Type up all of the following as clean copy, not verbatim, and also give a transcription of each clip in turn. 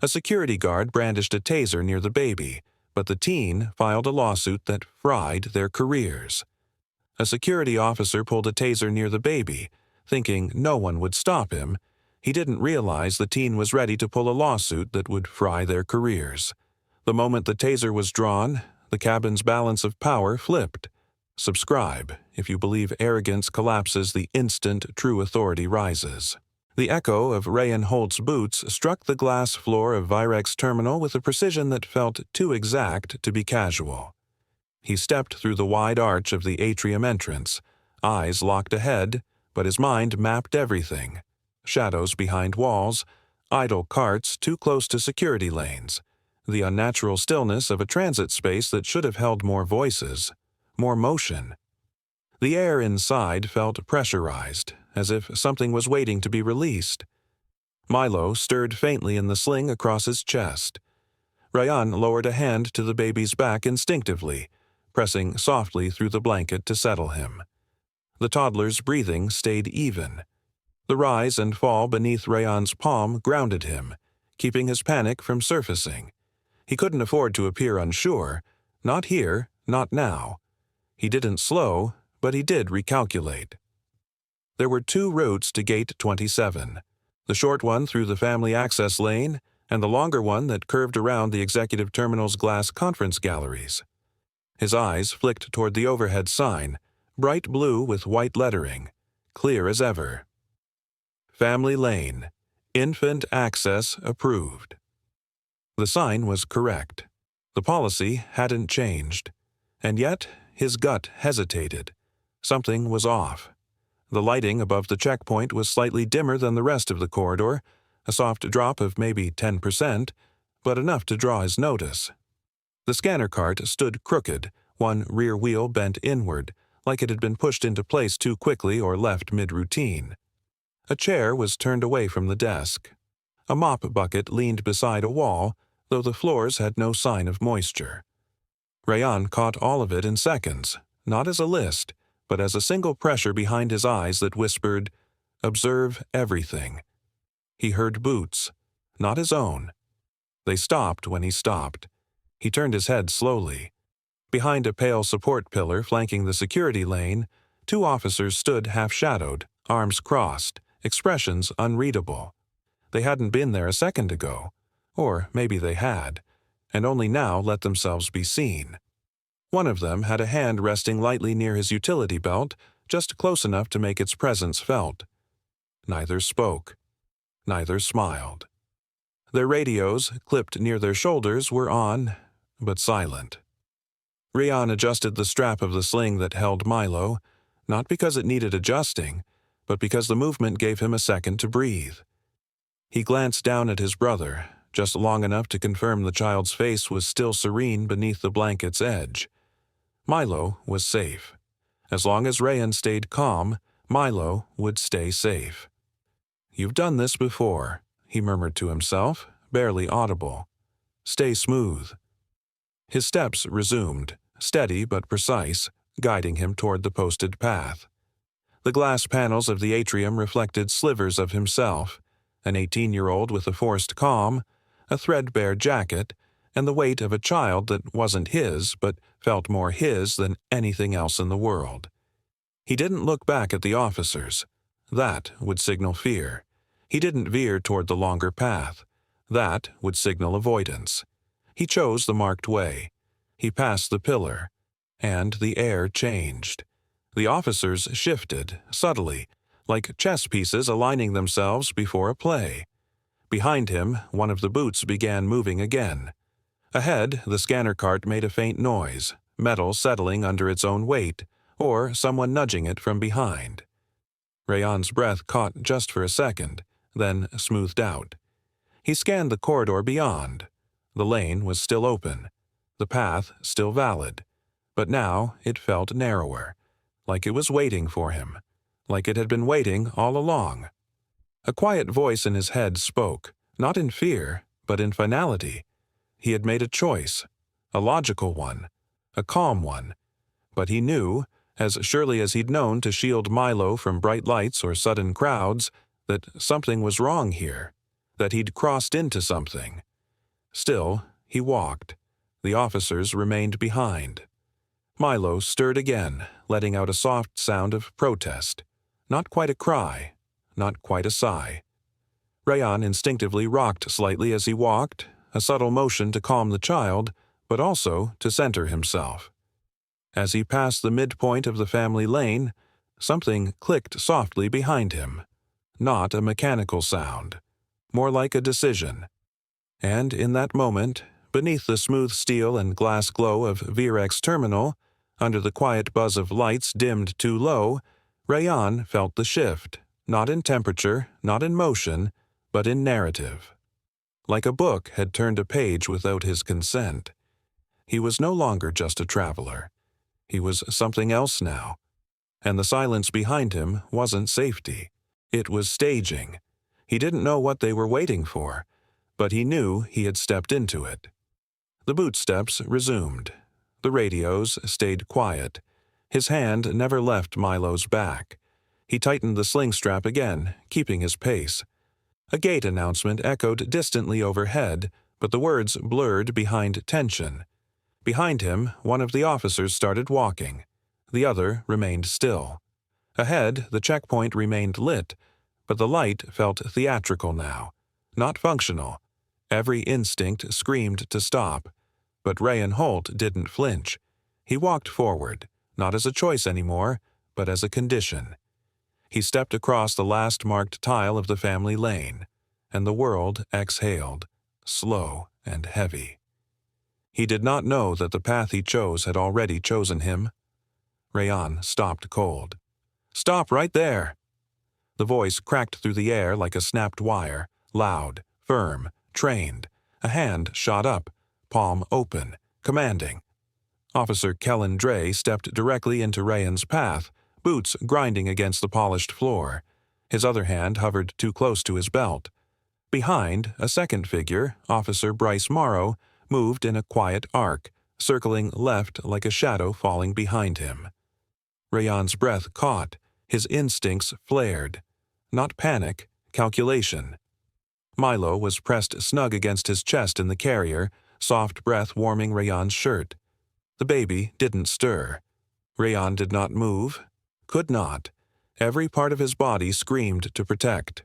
A security guard brandished a taser near the baby, but the teen filed a lawsuit that fried their careers. A security officer pulled a taser near the baby, thinking no one would stop him. He didn't realize the teen was ready to pull a lawsuit that would fry their careers. The moment the taser was drawn, the cabin's balance of power flipped. Subscribe if you believe arrogance collapses the instant true authority rises. The echo of Rayan Holt's boots struck the glass floor of Virex Terminal with a precision that felt too exact to be casual. He stepped through the wide arch of the atrium entrance, eyes locked ahead, but his mind mapped everything. Shadows behind walls, idle carts too close to security lanes, the unnatural stillness of a transit space that should have held more voices, more motion. The air inside felt pressurized, as if something was waiting to be released. Milo stirred faintly in the sling across his chest. Rayan lowered a hand to the baby's back instinctively, pressing softly through the blanket to settle him. The toddler's breathing stayed even. The rise and fall beneath Rayan's palm grounded him, keeping his panic from surfacing. He couldn't afford to appear unsure. Not here, not now. He didn't slow, but he did recalculate. There were 2 routes to Gate 27, the short one through the family access lane and the longer one that curved around the executive terminal's glass conference galleries. His eyes flicked toward the overhead sign, bright blue with white lettering, clear as ever. Family Lane, Infant Access Approved. The sign was correct. The policy hadn't changed. And yet, his gut hesitated. Something was off. The lighting above the checkpoint was slightly dimmer than the rest of the corridor, a soft drop of maybe 10%, but enough to draw his notice. The scanner cart stood crooked, one rear wheel bent inward, like it had been pushed into place too quickly or left mid-routine. A chair was turned away from the desk. A mop bucket leaned beside a wall, though the floors had no sign of moisture. Rayan caught all of it in seconds, not as a list, but as a single pressure behind his eyes that whispered, "Observe everything." He heard boots, not his own. They stopped when he stopped. He turned his head slowly. Behind a pale support pillar flanking the security lane, 2 officers stood half-shadowed, arms crossed, expressions unreadable. They hadn't been there a second ago, or maybe they had, and only now let themselves be seen. One of them had a hand resting lightly near his utility belt, just close enough to make its presence felt. Neither spoke. Neither smiled. Their radios, clipped near their shoulders, were on, but silent. Rayan adjusted the strap of the sling that held Milo, not because it needed adjusting, but because the movement gave him a second to breathe. He glanced down at his brother, just long enough to confirm the child's face was still serene beneath the blanket's edge. Milo was safe. As long as Rayan stayed calm, Milo would stay safe. "You've done this before," he murmured to himself, barely audible. "Stay smooth." His steps resumed, steady but precise, guiding him toward the posted path. The glass panels of the atrium reflected slivers of himself, an 18-year-old with a forced calm, a threadbare jacket, and the weight of a child that wasn't his but felt more his than anything else in the world. He didn't look back at the officers. That would signal fear. He didn't veer toward the longer path. That would signal avoidance. He chose the marked way. He passed the pillar, and the air changed. The officers shifted, subtly, like chess pieces aligning themselves before a play. Behind him, one of the boots began moving again. Ahead, the scanner cart made a faint noise, metal settling under its own weight, or someone nudging it from behind. Rayan's breath caught just for a second, then smoothed out. He scanned the corridor beyond. The lane was still open, the path still valid, but now it felt narrower, like it was waiting for him, like it had been waiting all along. A quiet voice in his head spoke, not in fear, but in finality. He had made a choice, a logical one, a calm one, but he knew, as surely as he'd known to shield Milo from bright lights or sudden crowds, that something was wrong here, that he'd crossed into something, Still, he walked. The officers remained behind. Milo stirred again, letting out a soft sound of protest. Not quite a cry, not quite a sigh. Rayan instinctively rocked slightly as he walked, a subtle motion to calm the child, but also to center himself. As he passed the midpoint of the family lane, something clicked softly behind him. Not a mechanical sound, more like a decision. And in that moment, beneath the smooth steel and glass glow of Virex Terminal, under the quiet buzz of lights dimmed too low, Rayan felt the shift, not in temperature, not in motion, but in narrative. Like a book had turned a page without his consent. He was no longer just a traveler. He was something else now. And the silence behind him wasn't safety. It was staging. He didn't know what they were waiting for, but he knew he had stepped into it. The bootsteps resumed. The radios stayed quiet. His hand never left Milo's back. He tightened the sling strap again, keeping his pace. A gate announcement echoed distantly overhead, but the words blurred behind tension. Behind him, one of the officers started walking. The other remained still. Ahead, the checkpoint remained lit, but the light felt theatrical now, not functional. Every instinct screamed to stop. But Rayan Holt didn't flinch. He walked forward, not as a choice anymore, but as a condition. He stepped across the last marked tile of the family lane, and the world exhaled, slow and heavy. He did not know that the path he chose had already chosen him. Rayan stopped cold. "Stop right there!" The voice cracked through the air like a snapped wire, loud, firm, trained. A hand shot up, palm open, commanding. Officer Kellen Dre stepped directly into Rayan's path, boots grinding against the polished floor. His other hand hovered too close to his belt. Behind, a second figure, Officer Bryce Morrow, moved in a quiet arc, circling left like a shadow falling behind him. Rayan's breath caught, his instincts flared. Not panic, calculation. Milo was pressed snug against his chest in the carrier, soft breath warming Rayan's shirt. The baby didn't stir. Rayan did not move, could not. Every part of his body screamed to protect.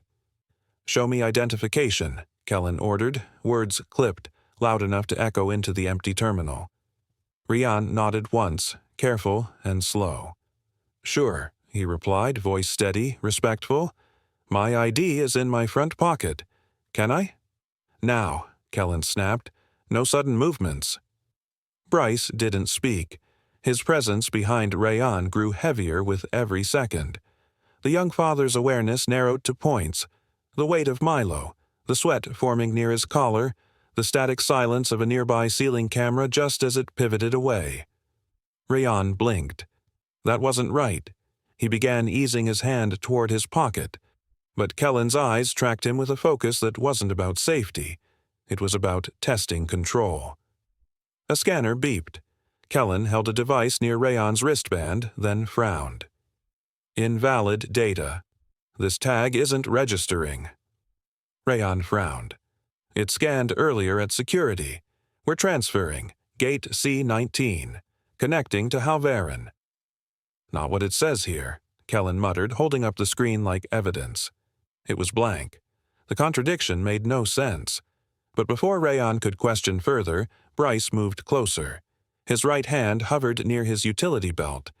"Show me identification," Kellen ordered, words clipped, loud enough to echo into the empty terminal. Rayan nodded once, careful and slow. "Sure," he replied, voice steady, respectful. "My ID is in my front pocket. Can I?" "Now," Kellen snapped. "No sudden movements." Bryce didn't speak. His presence behind Rayan grew heavier with every second. The young father's awareness narrowed to points. The weight of Milo, the sweat forming near his collar, the static silence of a nearby ceiling camera just as it pivoted away. Rayan blinked. That wasn't right. He began easing his hand toward his pocket. But Kellen's eyes tracked him with a focus that wasn't about safety. It was about testing control. A scanner beeped. Kellen held a device near Rayan's wristband, then frowned. "Invalid data. This tag isn't registering." Rayan frowned. "It scanned earlier at security. We're transferring. Gate C-19. Connecting to Halverin." "Not what it says here," Kellen muttered, holding up the screen like evidence. It was blank. The contradiction made no sense. But before Rayan could question further, Bryce moved closer. His right hand hovered near his utility belt.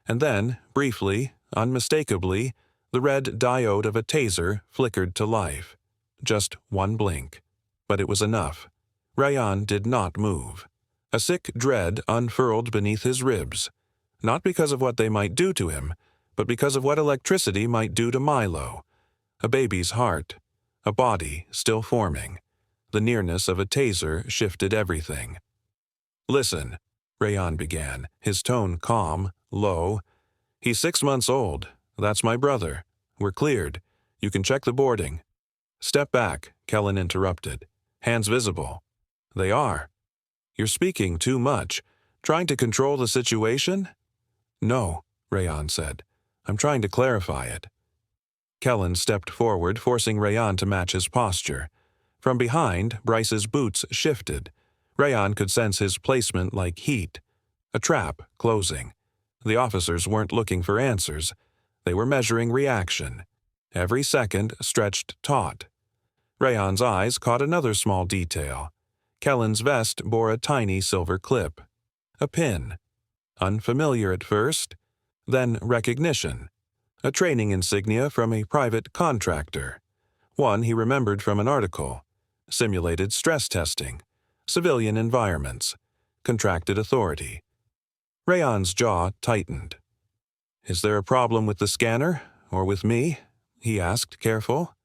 And then, briefly, unmistakably, the red diode of a taser flickered to life. Just one blink. But it was enough. Rayan did not move. A sick dread unfurled beneath his ribs. Not because of what they might do to him, but because of what electricity might do to Milo. A baby's heart. A body still forming. The nearness of a taser shifted everything. "Listen," Rayan began, his tone calm, low. "He's 6 months old. That's my brother. We're cleared. You can check the boarding." "Step back," Kellen interrupted. "Hands visible." "They are." "You're speaking too much. Trying to control the situation?" "No," Rayan said. "I'm trying to clarify it." Kellen stepped forward, forcing Rayan to match his posture. From behind, Bryce's boots shifted. Rayon could sense his placement like heat. A trap closing. The officers weren't looking for answers. They were measuring reaction. Every second stretched taut. Rayon's eyes caught another small detail. Kellen's vest bore a tiny silver clip. A pin. Unfamiliar at first, then recognition. A training insignia from a private contractor. One he remembered from an article. Simulated stress testing. Civilian environments. Contracted authority. Rayon's jaw tightened. "Is there a problem with the scanner, or with me?" he asked, careful.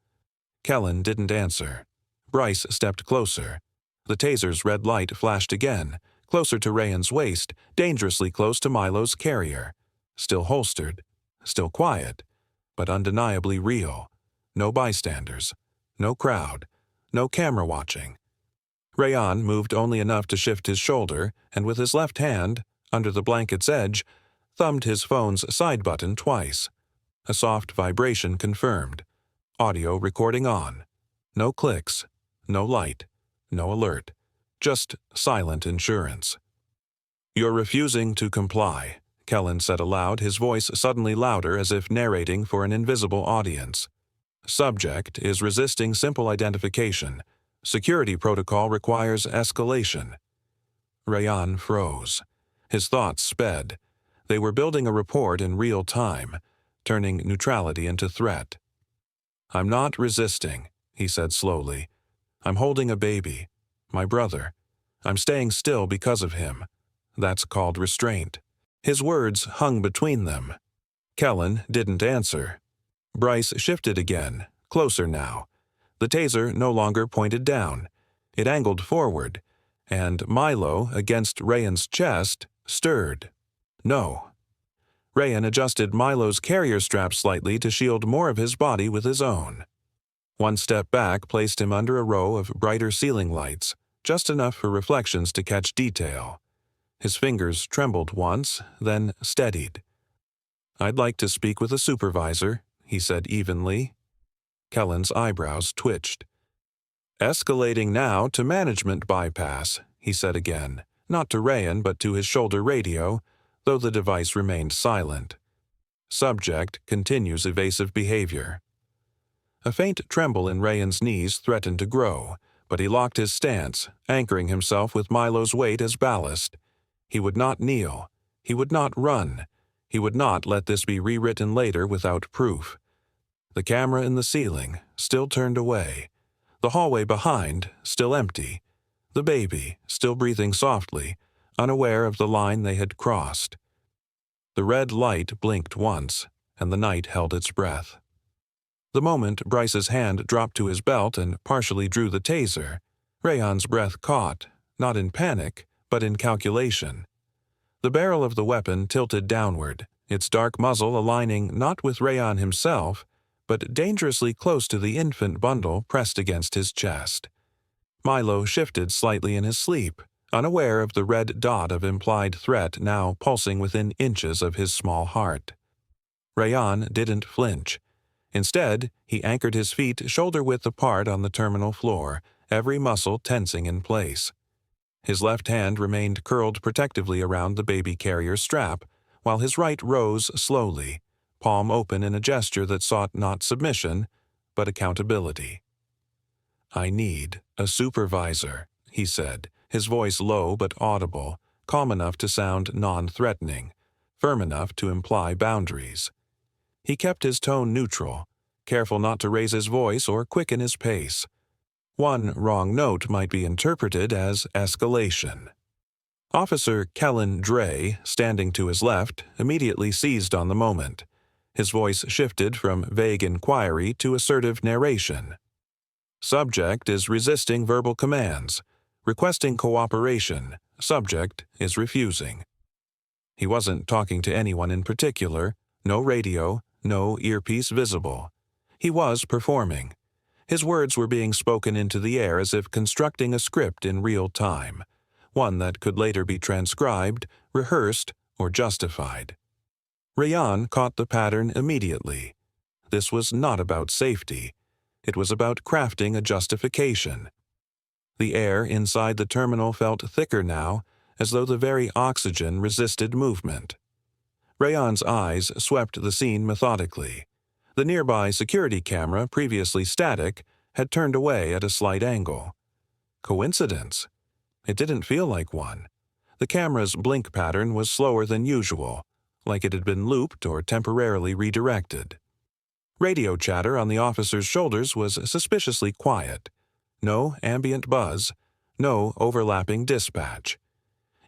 Kellen didn't answer. Bryce stepped closer. The taser's red light flashed again, closer to Rayon's waist, dangerously close to Milo's carrier. Still holstered, still quiet, but undeniably real. No bystanders, no crowd, no camera watching. Rayon moved only enough to shift his shoulder, and with his left hand, under the blanket's edge, thumbed his phone's side button twice. A soft vibration confirmed. Audio recording on. No clicks, no light, no alert. Just silent insurance. "You're refusing to comply," Kellen said aloud, his voice suddenly louder as if narrating for an invisible audience. "Subject is resisting simple identification. Security protocol requires escalation." Rayon froze. His thoughts sped. They were building a report in real time, turning neutrality into threat. "I'm not resisting," he said slowly. "I'm holding a baby. My brother. I'm staying still because of him. That's called restraint." His words hung between them. Kellen didn't answer. Bryce shifted again, closer now. The taser no longer pointed down. It angled forward, and Milo, against Rayon's chest, stirred. No. Rayon adjusted Milo's carrier strap slightly to shield more of his body with his own. One step back placed him under a row of brighter ceiling lights, just enough for reflections to catch detail. His fingers trembled once, then steadied. "I'd like to speak with a supervisor," he said evenly. Kellen's eyebrows twitched. "Escalating now to management bypass," he said again, not to Rayon but to his shoulder radio, though the device remained silent. "Subject continues evasive behavior." A faint tremble in Rayon's knees threatened to grow, but he locked his stance, anchoring himself with Milo's weight as ballast. He would not kneel. He would not run. He would not let this be rewritten later without proof. The camera in the ceiling, still turned away. The hallway behind, still empty. The baby, still breathing softly, unaware of the line they had crossed. The red light blinked once, and the night held its breath. The moment Bryce's hand dropped to his belt and partially drew the taser, Rayon's breath caught, not in panic, but in calculation. The barrel of the weapon tilted downward, its dark muzzle aligning not with Rayon himself, but dangerously close to the infant bundle pressed against his chest. Milo shifted slightly in his sleep, unaware of the red dot of implied threat now pulsing within inches of his small heart. Rayon didn't flinch. Instead, he anchored his feet shoulder-width apart on the terminal floor, every muscle tensing in place. His left hand remained curled protectively around the baby carrier's strap, while his right rose slowly, palm open in a gesture that sought not submission, but accountability. "I need a supervisor," he said, his voice low but audible, calm enough to sound non-threatening, firm enough to imply boundaries. He kept his tone neutral, careful not to raise his voice or quicken his pace. One wrong note might be interpreted as escalation. Officer Kellen Dre, standing to his left, immediately seized on the moment. His voice shifted from vague inquiry to assertive narration. "Subject is resisting verbal commands. Requesting cooperation. Subject is refusing." He wasn't talking to anyone in particular, no radio, no earpiece visible. He was performing. His words were being spoken into the air as if constructing a script in real time, one that could later be transcribed, rehearsed, or justified. Rayon caught the pattern immediately. This was not about safety. It was about crafting a justification. The air inside the terminal felt thicker now, as though the very oxygen resisted movement. Rayon's eyes swept the scene methodically. The nearby security camera, previously static, had turned away at a slight angle. Coincidence? It didn't feel like one. The camera's blink pattern was slower than usual, like it had been looped or temporarily redirected. Radio chatter on the officer's shoulders was suspiciously quiet. No ambient buzz, no overlapping dispatch.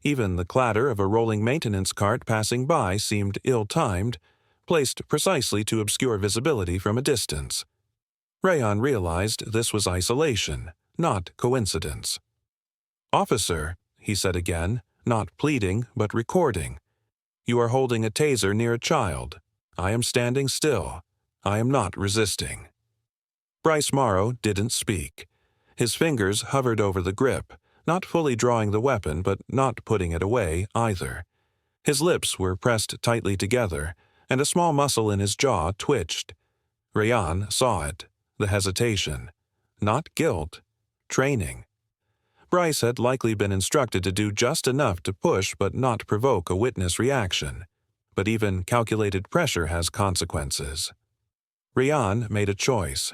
Even the clatter of a rolling maintenance cart passing by seemed ill-timed, placed precisely to obscure visibility from a distance. Rayon realized this was isolation, not coincidence. "Officer," he said again, not pleading but recording, "you are holding a taser near a child. I am standing still. I am not resisting." Bryce Morrow didn't speak. His fingers hovered over the grip, not fully drawing the weapon but not putting it away either. His lips were pressed tightly together, and a small muscle in his jaw twitched. Rayon saw it, the hesitation. Not guilt. Training. Bryce had likely been instructed to do just enough to push but not provoke a witness reaction. But even calculated pressure has consequences. Rayon made a choice.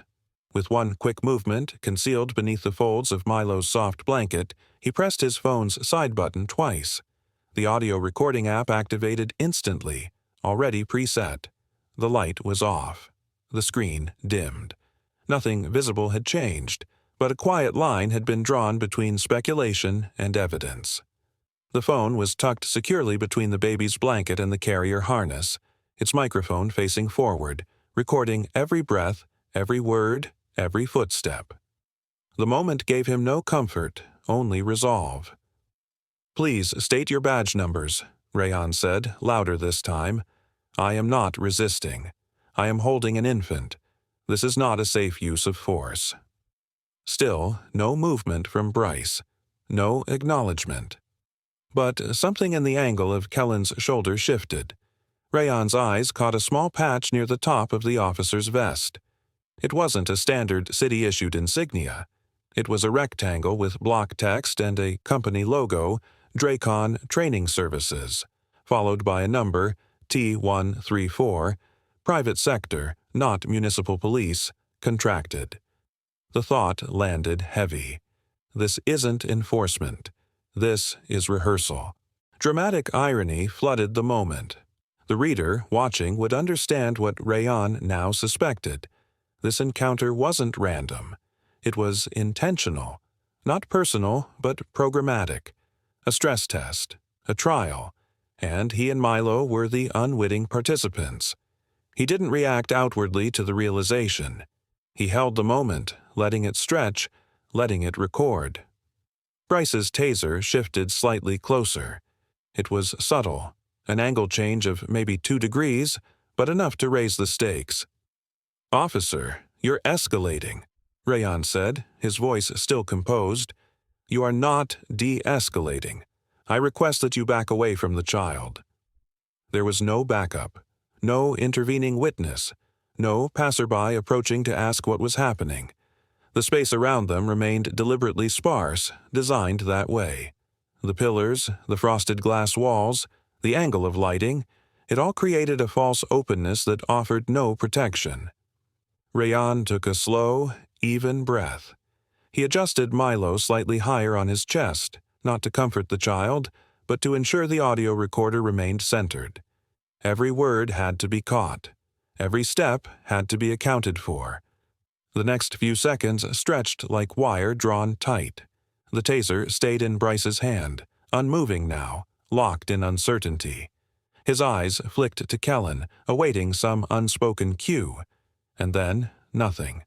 With one quick movement, concealed beneath the folds of Milo's soft blanket, he pressed his phone's side button twice. The audio recording app activated instantly, already preset. The light was off. The screen dimmed. Nothing visible had changed, but a quiet line had been drawn between speculation and evidence. The phone was tucked securely between the baby's blanket and the carrier harness, its microphone facing forward, recording every breath, every word, every footstep. The moment gave him no comfort, only resolve. "Please state your badge numbers," Rayon said, louder this time. "I am not resisting. I am holding an infant. This is not a safe use of force." Still, no movement from Bryce. No acknowledgement. But something in the angle of Kellen's shoulder shifted. Rayon's eyes caught a small patch near the top of the officer's vest. It wasn't a standard city-issued insignia. It was a rectangle with block text and a company logo, Dracon Training Services, followed by a number, T134, private sector, not municipal police, contracted. The thought landed heavy. This isn't enforcement. This is rehearsal. Dramatic irony flooded the moment. The reader, watching, would understand what Rayon now suspected. This encounter wasn't random. It was intentional. Not personal, but programmatic. A stress test. A trial. And he and Milo were the unwitting participants. He didn't react outwardly to the realization. He held the moment, letting it stretch, letting it record. Bryce's taser shifted slightly closer. It was subtle, an angle change of maybe 2 degrees, but enough to raise the stakes. "Officer, you're escalating," Rayon said, his voice still composed. "You are not de-escalating. I request that you back away from the child." There was no backup, no intervening witness, no passerby approaching to ask what was happening. The space around them remained deliberately sparse, designed that way. The pillars, the frosted glass walls, the angle of lighting, it all created a false openness that offered no protection. Rayon took a slow, even breath. He adjusted Milo slightly higher on his chest, not to comfort the child, but to ensure the audio recorder remained centered. Every word had to be caught. Every step had to be accounted for. The next few seconds stretched like wire drawn tight. The taser stayed in Bryce's hand, unmoving now, locked in uncertainty. His eyes flicked to Kellen, awaiting some unspoken cue. And then, nothing.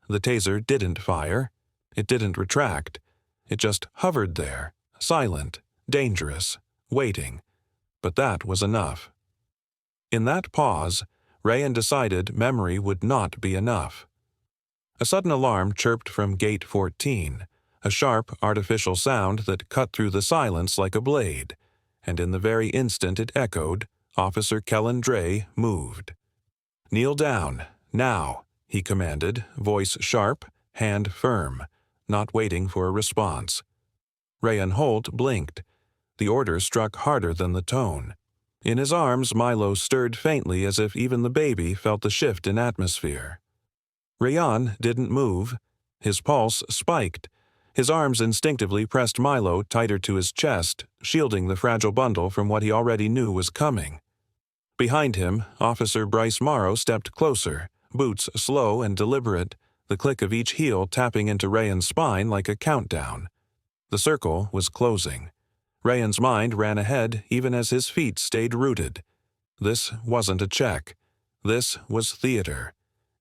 The taser didn't fire. It didn't retract. It just hovered there, silent, dangerous, waiting. But that was enough. In that pause, Rayon decided memory would not be enough. A sudden alarm chirped from Gate 14, a sharp, artificial sound that cut through the silence like a blade, and in the very instant it echoed, Officer Kellen Dre moved. "Kneel down, now," he commanded, voice sharp, hand firm, not waiting for a response. Rayan Holt blinked. The order struck harder than the tone. In his arms, Milo stirred faintly as if even the baby felt the shift in atmosphere. Rayan didn't move. His pulse spiked. His arms instinctively pressed Milo tighter to his chest, shielding the fragile bundle from what he already knew was coming. Behind him, Officer Bryce Morrow stepped closer, boots slow and deliberate, the click of each heel tapping into Rayan's spine like a countdown. The circle was closing. Rayan's mind ran ahead even as his feet stayed rooted. This wasn't a check. This was theater.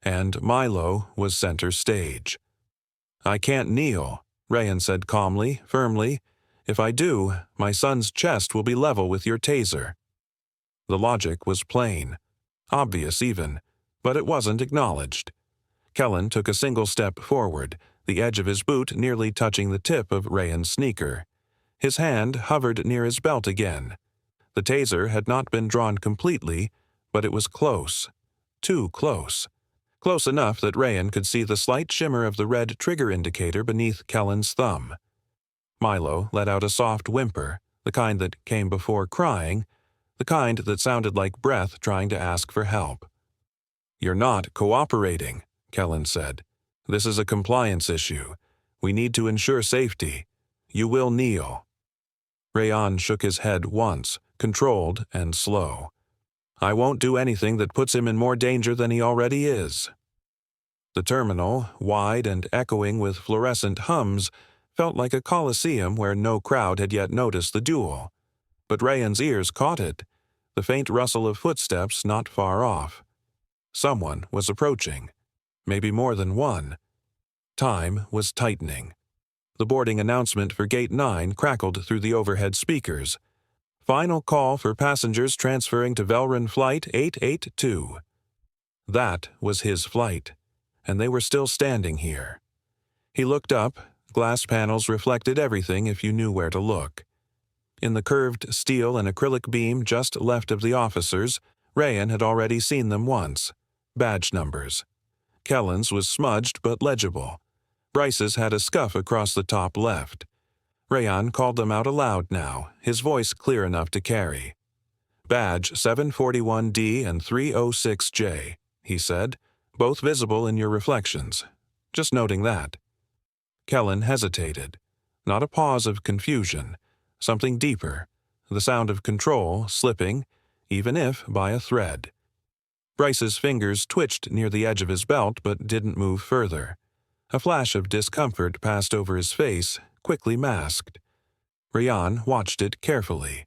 And Milo was center stage. "I can't kneel," Rayan said calmly, firmly. "If I do, my son's chest will be level with your taser." The logic was plain. Obvious even. But it wasn't acknowledged. Kellen took a single step forward, the edge of his boot nearly touching the tip of Rayan's sneaker. His hand hovered near his belt again. The taser had not been drawn completely, but it was close. Too close. Close enough that Rayan could see the slight shimmer of the red trigger indicator beneath Kellen's thumb. Milo let out a soft whimper, the kind that came before crying, the kind that sounded like breath trying to ask for help. "You're not cooperating," Kellen said. "This is a compliance issue. We need to ensure safety. You will kneel." Rayan shook his head once, controlled and slow. "I won't do anything that puts him in more danger than he already is." The terminal, wide and echoing with fluorescent hums, felt like a coliseum where no crowd had yet noticed the duel. But Rayan's ears caught it, the faint rustle of footsteps not far off. Someone was approaching. Maybe more than one. Time was tightening. The boarding announcement for Gate 9 crackled through the overhead speakers. "Final call for passengers transferring to Velron Flight 882. That was his flight, and they were still standing here. He looked up. Glass panels reflected everything if you knew where to look. In the curved steel and acrylic beam just left of the officers, Rayan had already seen them once. Badge numbers. Kellen's was smudged but legible. Bryce's had a scuff across the top left. Rayan called them out aloud now, his voice clear enough to carry. "Badge 741D and 306J, he said, "both visible in your reflections. Just noting that." Kellen hesitated. Not a pause of confusion. Something deeper. The sound of control slipping, even if by a thread. Bryce's fingers twitched near the edge of his belt but didn't move further. A flash of discomfort passed over his face, quickly masked. Rayan watched it carefully.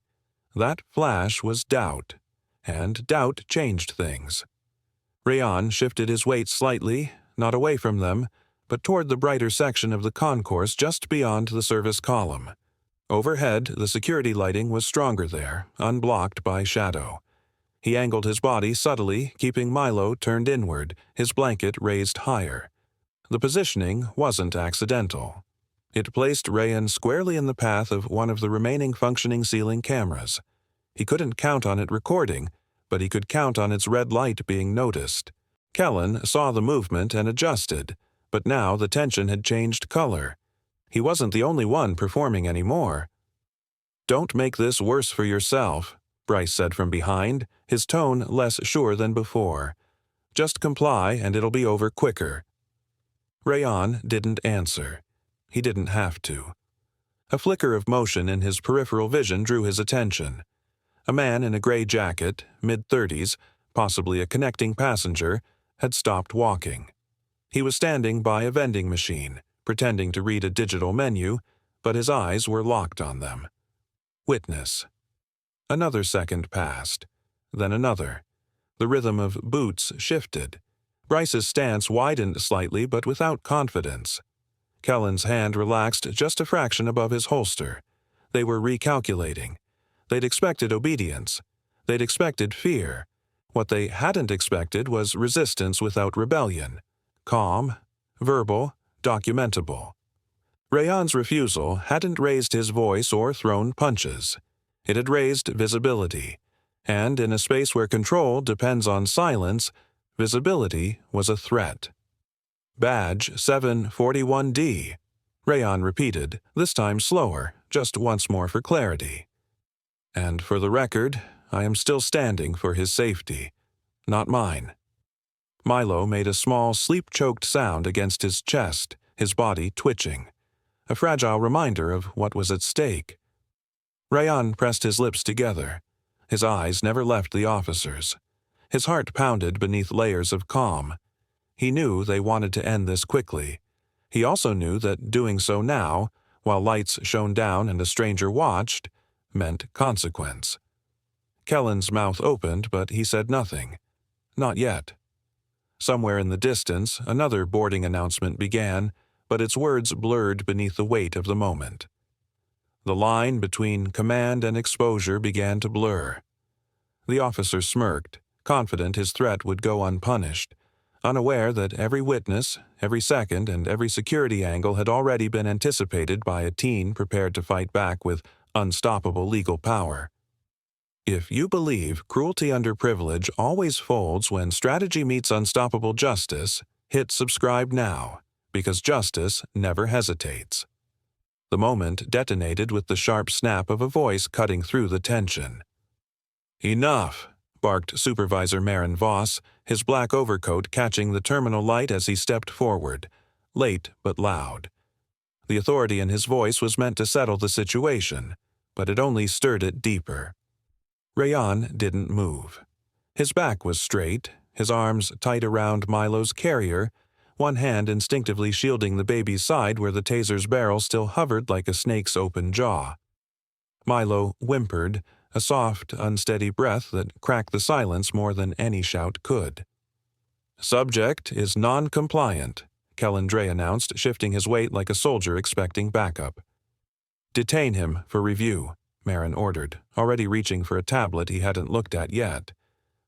That flash was doubt, and doubt changed things. Rayan shifted his weight slightly, not away from them, but toward the brighter section of the concourse just beyond the service column. Overhead, the security lighting was stronger there, unblocked by shadow. He angled his body subtly, keeping Milo turned inward, his blanket raised higher. The positioning wasn't accidental. It placed Rayan squarely in the path of one of the remaining functioning ceiling cameras. He couldn't count on it recording, but he could count on its red light being noticed. Kellen saw the movement and adjusted, but now the tension had changed color. He wasn't the only one performing anymore. "Don't make this worse for yourself," Bryce said from behind, his tone less sure than before. "Just comply and it'll be over quicker." Rayan didn't answer. He didn't have to. A flicker of motion in his peripheral vision drew his attention. A man in a gray jacket, mid-30s, possibly a connecting passenger, had stopped walking. He was standing by a vending machine, pretending to read a digital menu, but his eyes were locked on them. Witness. Another second passed. Then another. The rhythm of boots shifted. Bryce's stance widened slightly, but without confidence. Kellen's hand relaxed just a fraction above his holster. They were recalculating. They'd expected obedience. They'd expected fear. What they hadn't expected was resistance without rebellion. Calm, verbal, documentable. Rayan's refusal hadn't raised his voice or thrown punches. It had raised visibility. And in a space where control depends on silence, Visibility was a threat. Badge 741D, Rayon repeated, this time slower, just once more for clarity. And for the record, I am still standing for his safety, not mine. Milo made a small, sleep-choked sound against his chest, his body twitching, a fragile reminder of what was at stake. Rayon pressed his lips together. His eyes never left the officers. His heart pounded beneath layers of calm. He knew they wanted to end this quickly. He also knew that doing so now, while lights shone down and a stranger watched, meant consequence. Kellen's mouth opened, but he said nothing. Not yet. Somewhere in the distance, another boarding announcement began, but its words blurred beneath the weight of the moment. The line between command and exposure began to blur. The officer smirked, confident his threat would go unpunished, unaware that every witness, every second, and every security angle had already been anticipated by a teen prepared to fight back with unstoppable legal power. If you believe cruelty under privilege always folds when strategy meets unstoppable justice, hit subscribe now, because justice never hesitates. The moment detonated with the sharp snap of a voice cutting through the tension. "Enough," barked Supervisor Marin Voss, his black overcoat catching the terminal light as he stepped forward, late but loud. The authority in his voice was meant to settle the situation, but it only stirred it deeper. Rayon didn't move. His back was straight, his arms tight around Milo's carrier, one hand instinctively shielding the baby's side where the taser's barrel still hovered like a snake's open jaw. Milo whimpered, a soft, unsteady breath that cracked the silence more than any shout could. "Subject is non-compliant," Kellen Dre announced, shifting his weight like a soldier expecting backup. "Detain him for review," Marin ordered, already reaching for a tablet he hadn't looked at yet.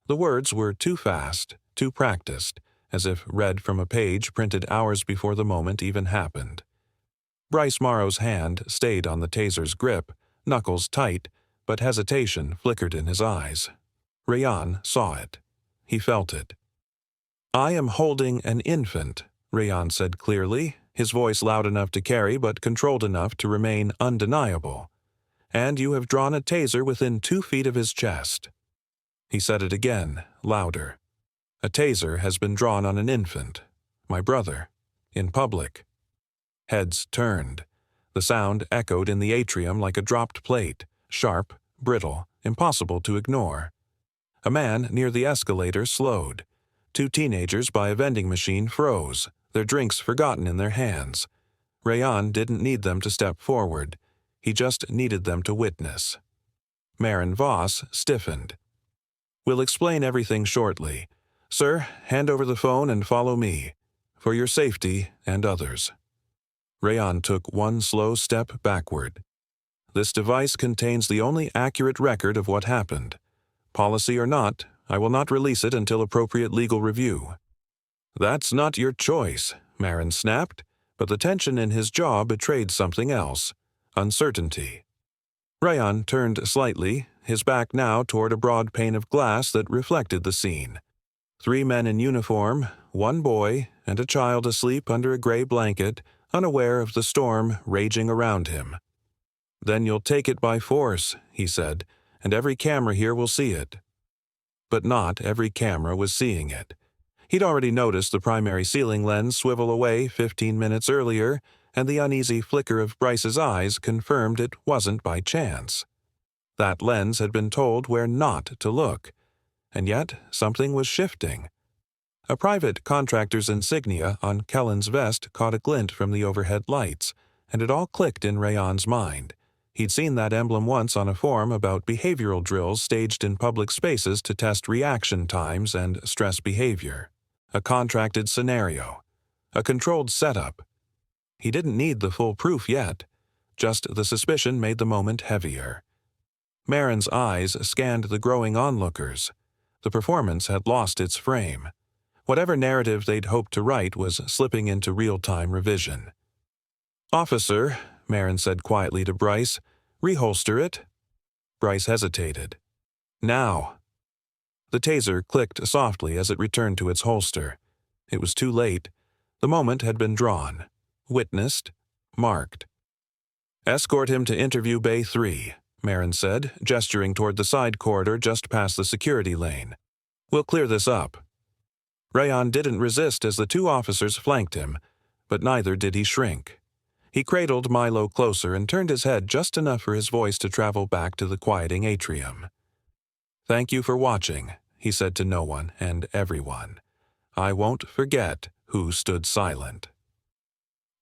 The words were too fast, too practiced, as if read from a page printed hours before the moment even happened. Bryce Morrow's hand stayed on the taser's grip, knuckles tight, but hesitation flickered in his eyes. Rayon saw it. He felt it. "I am holding an infant," Rayon said clearly, his voice loud enough to carry but controlled enough to remain undeniable. "And you have drawn a taser within 2 feet of his chest." He said it again, louder. "A taser has been drawn on an infant, my brother, in public." Heads turned. The sound echoed in the atrium like a dropped plate, sharp, brittle, impossible to ignore. A man near the escalator slowed. 2 teenagers by a vending machine froze, their drinks forgotten in their hands. Rayon didn't need them to step forward. He just needed them to witness. Marin Voss stiffened. "We'll explain everything shortly. Sir, hand over the phone and follow me. For your safety and others." Rayon took one slow step backward. "This device contains the only accurate record of what happened. Policy or not, I will not release it until appropriate legal review." "That's not your choice," Marin snapped, but the tension in his jaw betrayed something else. Uncertainty. Rayon turned slightly, his back now toward a broad pane of glass that reflected the scene. 3 men in uniform, 1 boy, and a child asleep under a gray blanket, unaware of the storm raging around him. "Then you'll take it by force," he said, "and every camera here will see it." But not every camera was seeing it. He'd already noticed the primary ceiling lens swivel away 15 minutes earlier, and the uneasy flicker of Bryce's eyes confirmed it wasn't by chance. That lens had been told where not to look, and yet something was shifting. A private contractor's insignia on Kellen's vest caught a glint from the overhead lights, and it all clicked in Rayon's mind. He'd seen that emblem once on a forum about behavioral drills staged in public spaces to test reaction times and stress behavior. A contracted scenario. A controlled setup. He didn't need the full proof yet. Just the suspicion made the moment heavier. Marin's eyes scanned the growing onlookers. The performance had lost its frame. Whatever narrative they'd hoped to write was slipping into real-time revision. "Officer," Marin said quietly to Bryce, "reholster it." Bryce hesitated. "Now." The taser clicked softly as it returned to its holster. It was too late. The moment had been drawn, witnessed, marked. "Escort him to interview Bay 3, Marin said, gesturing toward the side corridor just past the security lane. "We'll clear this up." Rayan didn't resist as the two officers flanked him, but neither did he shrink. He cradled Milo closer and turned his head just enough for his voice to travel back to the quieting atrium. "Thank you for watching," he said to no one and everyone. "I won't forget who stood silent."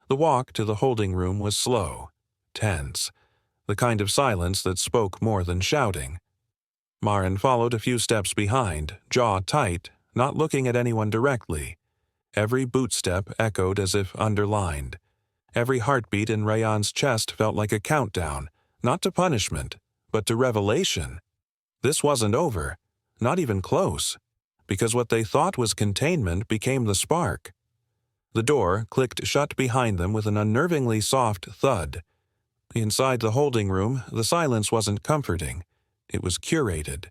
The walk to the holding room was slow, tense, the kind of silence that spoke more than shouting. Marin followed a few steps behind, jaw tight, not looking at anyone directly. Every bootstep echoed as if underlined. Every heartbeat in Rayan's chest felt like a countdown, not to punishment, but to revelation. This wasn't over, not even close, because what they thought was containment became the spark. The door clicked shut behind them with an unnervingly soft thud. Inside the holding room, the silence wasn't comforting. It was curated.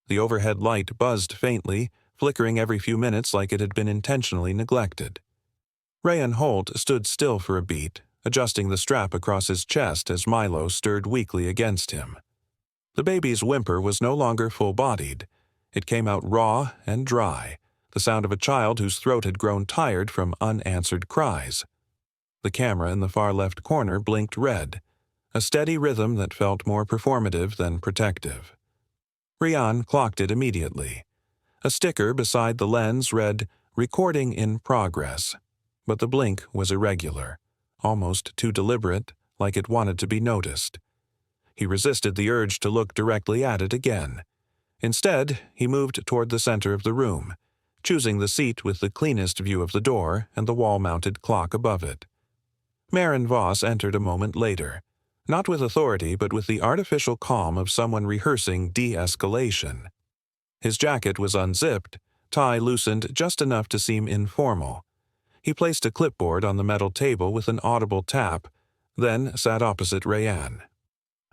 The overhead light buzzed faintly, flickering every few minutes like it had been intentionally neglected. Rayan Holt stood still for a beat, adjusting the strap across his chest as Milo stirred weakly against him. The baby's whimper was no longer full-bodied. It came out raw and dry, the sound of a child whose throat had grown tired from unanswered cries. The camera in the far left corner blinked red, a steady rhythm that felt more performative than protective. Rayan clocked it immediately. A sticker beside the lens read, "Recording in progress," but the blink was irregular, almost too deliberate, like it wanted to be noticed. He resisted the urge to look directly at it again. Instead, he moved toward the center of the room, choosing the seat with the cleanest view of the door and the wall-mounted clock above it. Marin Voss entered a moment later, not with authority but with the artificial calm of someone rehearsing de-escalation. His jacket was unzipped, tie loosened just enough to seem informal. He placed a clipboard on the metal table with an audible tap, then sat opposite Rayan.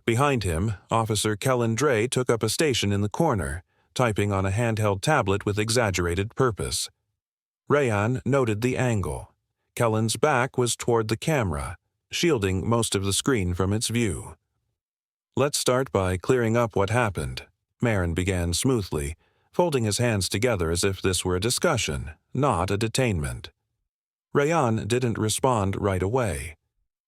Behind him, Officer Kellen Dre took up a station in the corner, typing on a handheld tablet with exaggerated purpose. Rayan noted the angle. Kellen's back was toward the camera, shielding most of the screen from its view. "Let's start by clearing up what happened," Marin began smoothly, folding his hands together as if this were a discussion, not a detainment. Rayan didn't respond right away.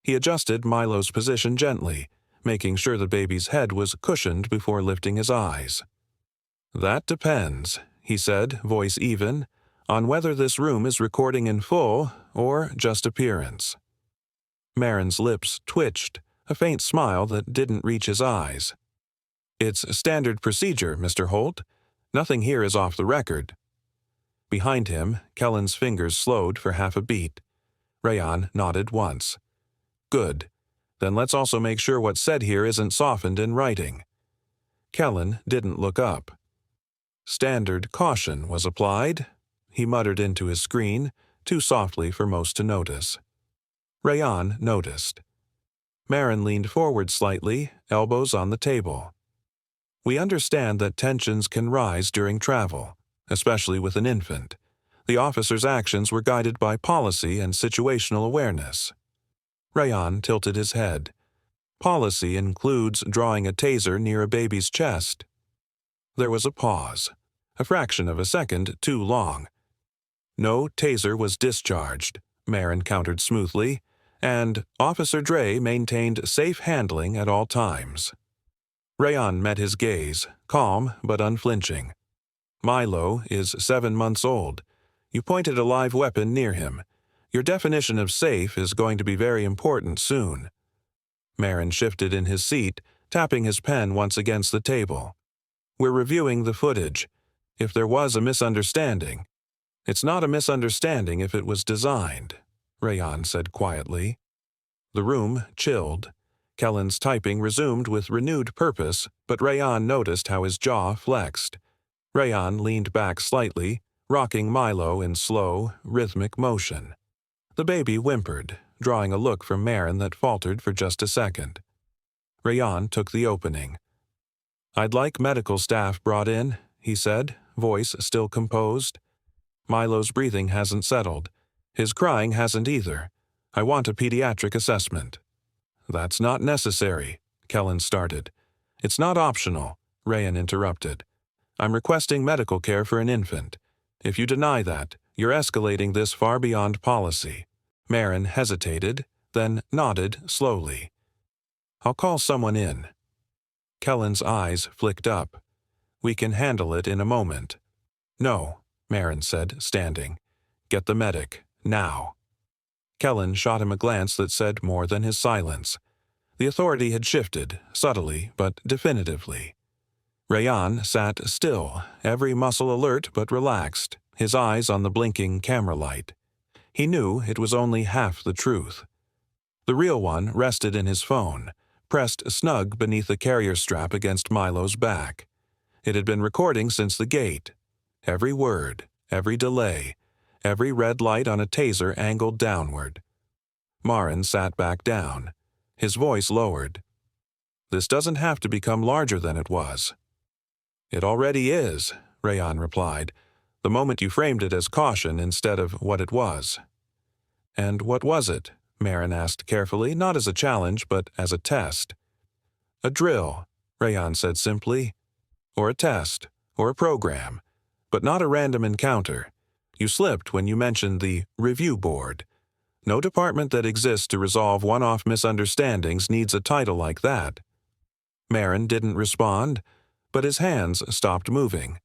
He adjusted Milo's position gently, making sure the baby's head was cushioned before lifting his eyes. "That depends," he said, voice even, "on whether this room is recording in full or just appearance." Marin's lips twitched, a faint smile that didn't reach his eyes. "It's standard procedure, Mr. Holt. Nothing here is off the record." Behind him, Kellen's fingers slowed for half a beat. Rayan nodded once. "Good. Then let's also make sure what's said here isn't softened in writing." Kellen didn't look up. "Standard caution was applied," he muttered into his screen, too softly for most to notice. Rayan noticed. Marin leaned forward slightly, elbows on the table. "We understand that tensions can rise during travel, especially with an infant. The officer's actions were guided by policy and situational awareness." Rayan tilted his head. "Policy includes drawing a taser near a baby's chest." There was a pause, a fraction of a second too long. "No taser was discharged," Marin countered smoothly, and Officer Dre maintained safe handling at all times. Rayan met his gaze, calm but unflinching. "Milo is 7 months old. You pointed a live weapon near him. Your definition of safe is going to be very important soon." Marin shifted in his seat, tapping his pen once against the table. "We're reviewing the footage. If there was a misunderstanding—" "It's not a misunderstanding if it was designed," Rayan said quietly. The room chilled. Kellen's typing resumed with renewed purpose, but Rayan noticed how his jaw flexed. Rayan leaned back slightly, rocking Milo in slow, rhythmic motion. The baby whimpered, drawing a look from Marin that faltered for just a second. Rayan took the opening. "I'd like medical staff brought in, he said, voice still composed. Milo's breathing hasn't settled. His crying hasn't either. I want a pediatric assessment. That's not necessary, Kellen started. It's not optional, Rayan interrupted. I'm requesting medical care for an infant. If you deny that, you're escalating this far beyond policy. Marin hesitated, then nodded slowly. I'll call someone in. Kellen's eyes flicked up. We can handle it in a moment. No, Marin said, standing. Get the medic, now. Kellen shot him a glance that said more than his silence. The authority had shifted, subtly but definitively. Rayan sat still, every muscle alert but relaxed, his eyes on the blinking camera light. He knew it was only half the truth. The real one rested in his phone, pressed snug beneath the carrier strap against Milo's back. It had been recording since the gate. Every word, every delay, every red light on a taser angled downward. Marin sat back down. His voice lowered. This doesn't have to become larger than it was. It already is, Rayan replied, the moment you framed it as caution instead of what it was. And what was it? Marin asked carefully, not as a challenge, but as a test. A drill, Rayan said simply. Or a test, or a program, but not a random encounter. You slipped when you mentioned the review board. No department that exists to resolve one-off misunderstandings needs a title like that. Marin didn't respond, but his hands stopped moving.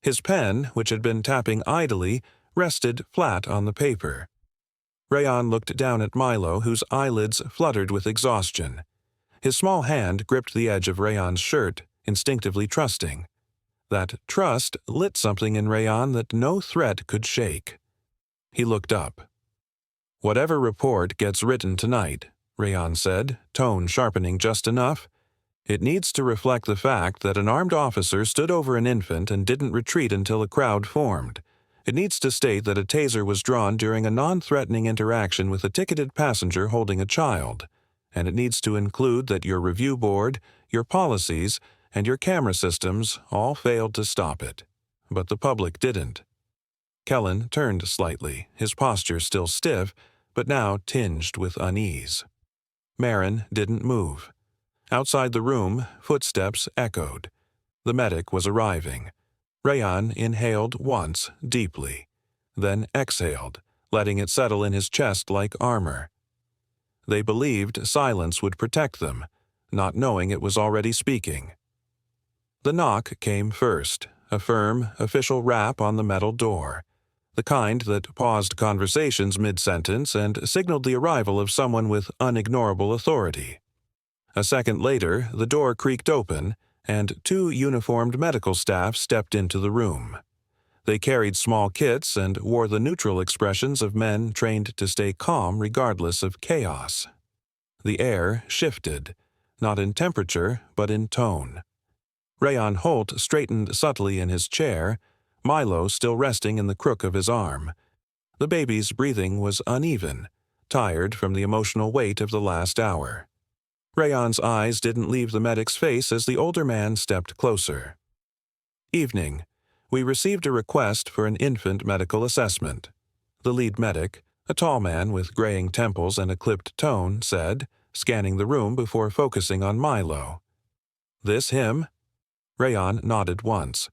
His pen, which had been tapping idly, rested flat on the paper. Rayan looked down at Milo, whose eyelids fluttered with exhaustion. His small hand gripped the edge of Rayan's shirt, instinctively trusting. That trust lit something in Rayan that no threat could shake. He looked up. Whatever report gets written tonight, Rayan said, tone sharpening just enough, it needs to reflect the fact that an armed officer stood over an infant and didn't retreat until a crowd formed. It needs to state that a taser was drawn during a non-threatening interaction with a ticketed passenger holding a child. And it needs to include that your review board, your policies, and your camera systems all failed to stop it. But the public didn't. Kellen turned slightly, his posture still stiff, but now tinged with unease. Marin didn't move. Outside the room, footsteps echoed. The medic was arriving. Rayan inhaled once, deeply, then exhaled, letting it settle in his chest like armor. They believed silence would protect them, not knowing it was already speaking. The knock came first, a firm, official rap on the metal door, the kind that paused conversations mid-sentence and signaled the arrival of someone with unignorable authority. A second later, the door creaked open, and two uniformed medical staff stepped into the room. They carried small kits and wore the neutral expressions of men trained to stay calm regardless of chaos. The air shifted, not in temperature, but in tone. Rayan Holt straightened subtly in his chair, Milo still resting in the crook of his arm. The baby's breathing was uneven, tired from the emotional weight of the last hour. Rayan's eyes didn't leave the medic's face as the older man stepped closer. Evening. We received a request for an infant medical assessment. The lead medic, a tall man with graying temples and a clipped tone, said, scanning the room before focusing on Milo. This him? Rayan nodded once.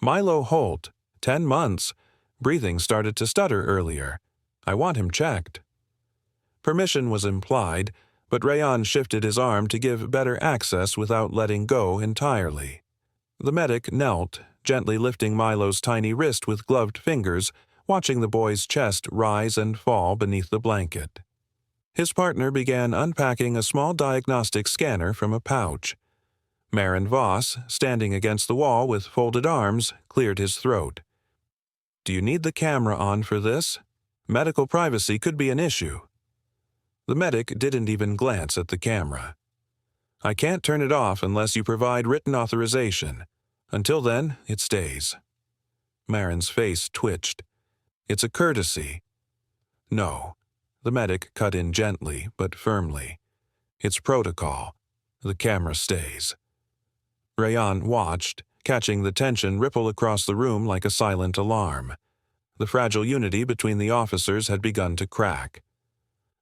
Milo Holt, 10 months. Breathing started to stutter earlier. I want him checked. Permission was implied, but Rayan shifted his arm to give better access without letting go entirely. The medic knelt, gently lifting Milo's tiny wrist with gloved fingers, watching the boy's chest rise and fall beneath the blanket. His partner began unpacking a small diagnostic scanner from a pouch. Marin Voss, standing against the wall with folded arms, cleared his throat. Do you need the camera on for this? Medical privacy could be an issue. The medic didn't even glance at the camera. I can't turn it off unless you provide written authorization. Until then, it stays. Marin's face twitched. It's a courtesy. No. The medic cut in gently but firmly. It's protocol. The camera stays. Rayan watched, catching the tension ripple across the room like a silent alarm. The fragile unity between the officers had begun to crack.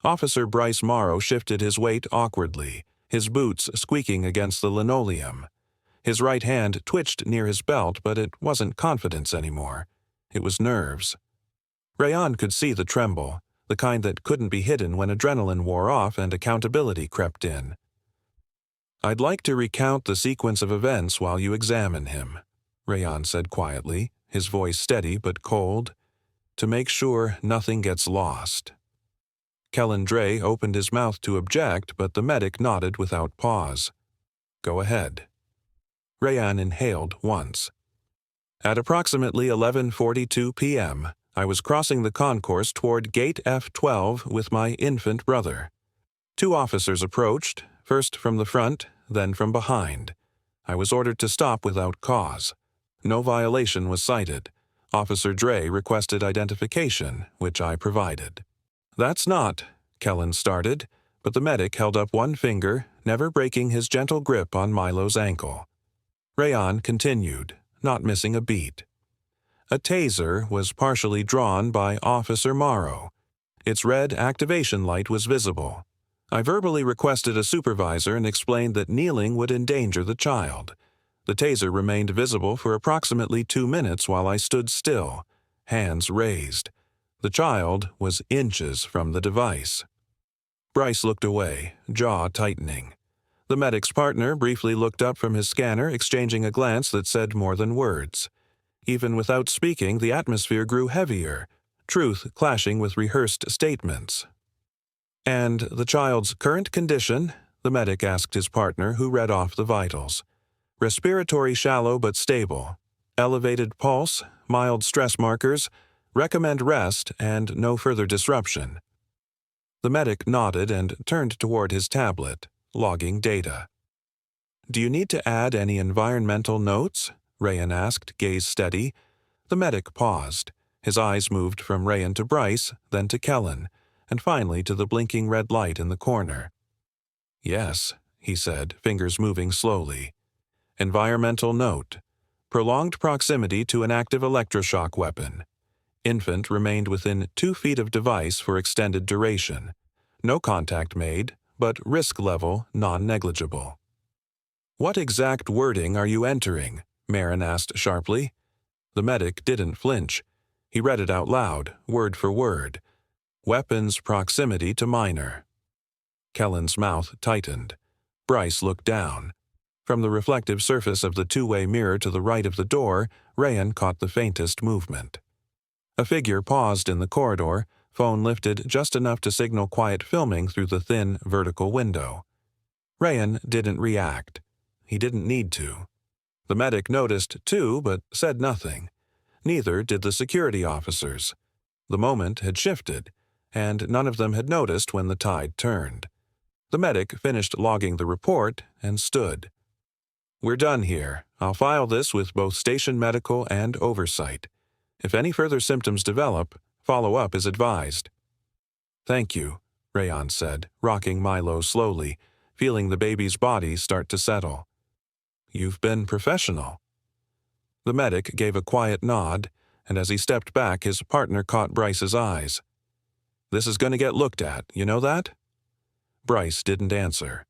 Officer Bryce Morrow shifted his weight awkwardly, his boots squeaking against the linoleum. His right hand twitched near his belt, but it wasn't confidence anymore. It was nerves. Rayan could see the tremble, the kind that couldn't be hidden when adrenaline wore off and accountability crept in. "I'd like to recount the sequence of events while you examine him," Rayan said quietly, his voice steady but cold, "to make sure nothing gets lost." Kellen Dre opened his mouth to object, but the medic nodded without pause. "Go ahead." Rayan inhaled once. "At approximately 11:42 p.m., I was crossing the concourse toward Gate F-12 with my infant brother. Two officers approached, first from the front, then from behind. I was ordered to stop without cause. No violation was cited. Officer Dre requested identification, which I provided." "That's not," Kellen started, but the medic held up one finger, never breaking his gentle grip on Milo's ankle. Rayan continued, not missing a beat. "A taser was partially drawn by Officer Morrow. Its red activation light was visible. I verbally requested a supervisor and explained that kneeling would endanger the child. The taser remained visible for approximately 2 minutes while I stood still, hands raised. The child was inches from the device." Bryce looked away, jaw tightening. The medic's partner briefly looked up from his scanner, exchanging a glance that said more than words. Even without speaking, the atmosphere grew heavier, truth clashing with rehearsed statements. "And the child's current condition?" the medic asked his partner, who read off the vitals. "Respiratory shallow but stable. Elevated pulse, mild stress markers, recommend rest and no further disruption." The medic nodded and turned toward his tablet, logging data. "Do you need to add any environmental notes?" Rayan asked, gaze steady. The medic paused. His eyes moved from Rayan to Bryce, then to Kellen, and finally to the blinking red light in the corner. "Yes," he said, fingers moving slowly. "Environmental note. Prolonged proximity to an active electroshock weapon. Infant remained within 2 feet of device for extended duration. No contact made, but risk level non-negligible." "What exact wording are you entering?" Marin asked sharply. The medic didn't flinch. He read it out loud, word for word. "Weapons proximity to minor." Kellen's mouth tightened. Bryce looked down. From the reflective surface of the two-way mirror to the right of the door, Rayan caught the faintest movement. A figure paused in the corridor, phone lifted just enough to signal quiet filming through the thin, vertical window. Rayan didn't react. He didn't need to. The medic noticed, too, but said nothing. Neither did the security officers. The moment had shifted, and none of them had noticed when the tide turned. The medic finished logging the report and stood. "We're done here. I'll file this with both station medical and oversight. If any further symptoms develop, follow-up is advised." "Thank you," Rayan said, rocking Milo slowly, feeling the baby's body start to settle. "You've been professional." The medic gave a quiet nod, and as he stepped back, his partner caught Bryce's eyes. "This is going to get looked at, you know that?" Bryce didn't answer.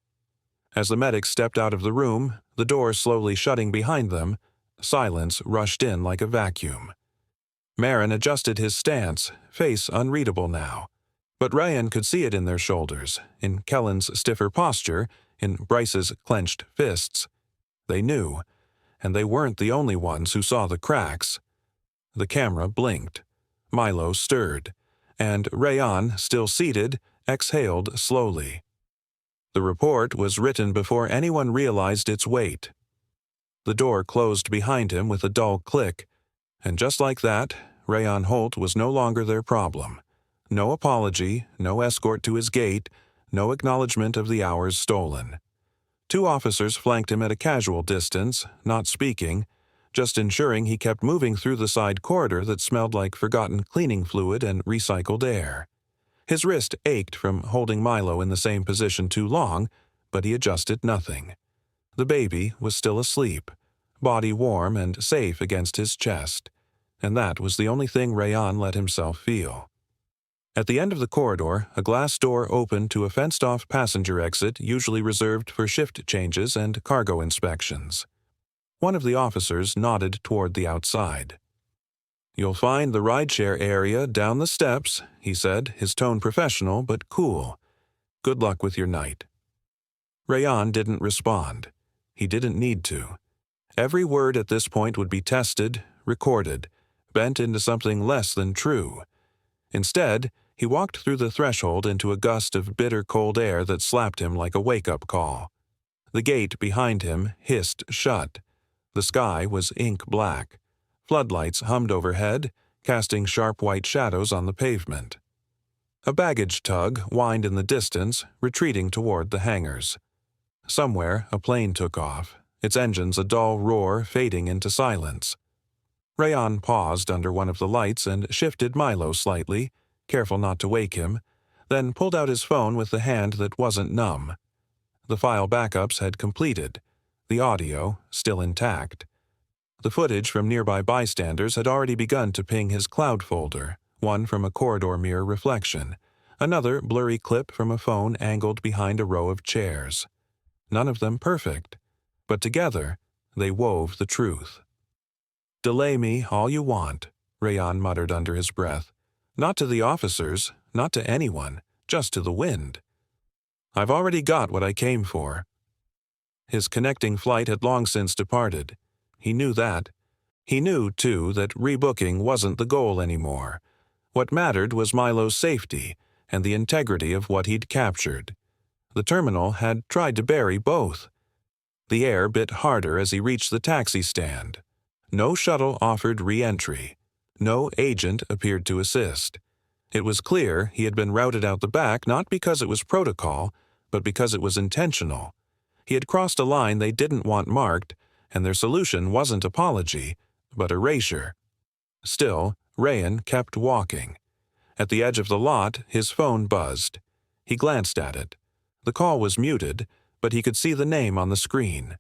As the medic stepped out of the room, the door slowly shutting behind them, silence rushed in like a vacuum. Marin adjusted his stance, face unreadable now. But Rayan could see it in their shoulders, in Kellen's stiffer posture, in Bryce's clenched fists. They knew, and they weren't the only ones who saw the cracks. The camera blinked. Milo stirred, and Rayan, still seated, exhaled slowly. The report was written before anyone realized its weight. The door closed behind him with a dull click, and just like that, Rayan Holt was no longer their problem. No apology, no escort to his gate, no acknowledgement of the hours stolen. 2 officers flanked him at a casual distance, not speaking, just ensuring he kept moving through the side corridor that smelled like forgotten cleaning fluid and recycled air. His wrist ached from holding Milo in the same position too long, but he adjusted nothing. The baby was still asleep, body warm and safe against his chest, and that was the only thing Rayan let himself feel. At the end of the corridor, a glass door opened to a fenced-off passenger exit usually reserved for shift changes and cargo inspections. One of the officers nodded toward the outside. "You'll find the rideshare area down the steps," he said, his tone professional but cool. "Good luck with your night." Rayan didn't respond. He didn't need to. Every word at this point would be tested, recorded, bent into something less than true. Instead, he walked through the threshold into a gust of bitter cold air that slapped him like a wake-up call. The gate behind him hissed shut. The sky was ink black. Floodlights hummed overhead, casting sharp white shadows on the pavement. A baggage tug whined in the distance, retreating toward the hangars. Somewhere, a plane took off, its engines a dull roar fading into silence. Rayan paused under one of the lights and shifted Milo slightly, careful not to wake him, then pulled out his phone with the hand that wasn't numb. The file backups had completed, the audio still intact. The footage from nearby bystanders had already begun to ping his cloud folder, one from a corridor mirror reflection, another blurry clip from a phone angled behind a row of chairs. None of them perfect, but together they wove the truth. "Delay me all you want," Rayan muttered under his breath. "Not to the officers, not to anyone, just to the wind. I've already got what I came for." His connecting flight had long since departed. He knew that. He knew, too, that rebooking wasn't the goal anymore. What mattered was Milo's safety and the integrity of what he'd captured. The terminal had tried to bury both. The air bit harder as he reached the taxi stand. No shuttle offered re-entry. No agent appeared to assist. It was clear he had been routed out the back not because it was protocol, but because it was intentional. He had crossed a line they didn't want marked, and their solution wasn't apology, but erasure. Still, Rayan kept walking. At the edge of the lot, his phone buzzed. He glanced at it. The call was muted, but he could see the name on the screen.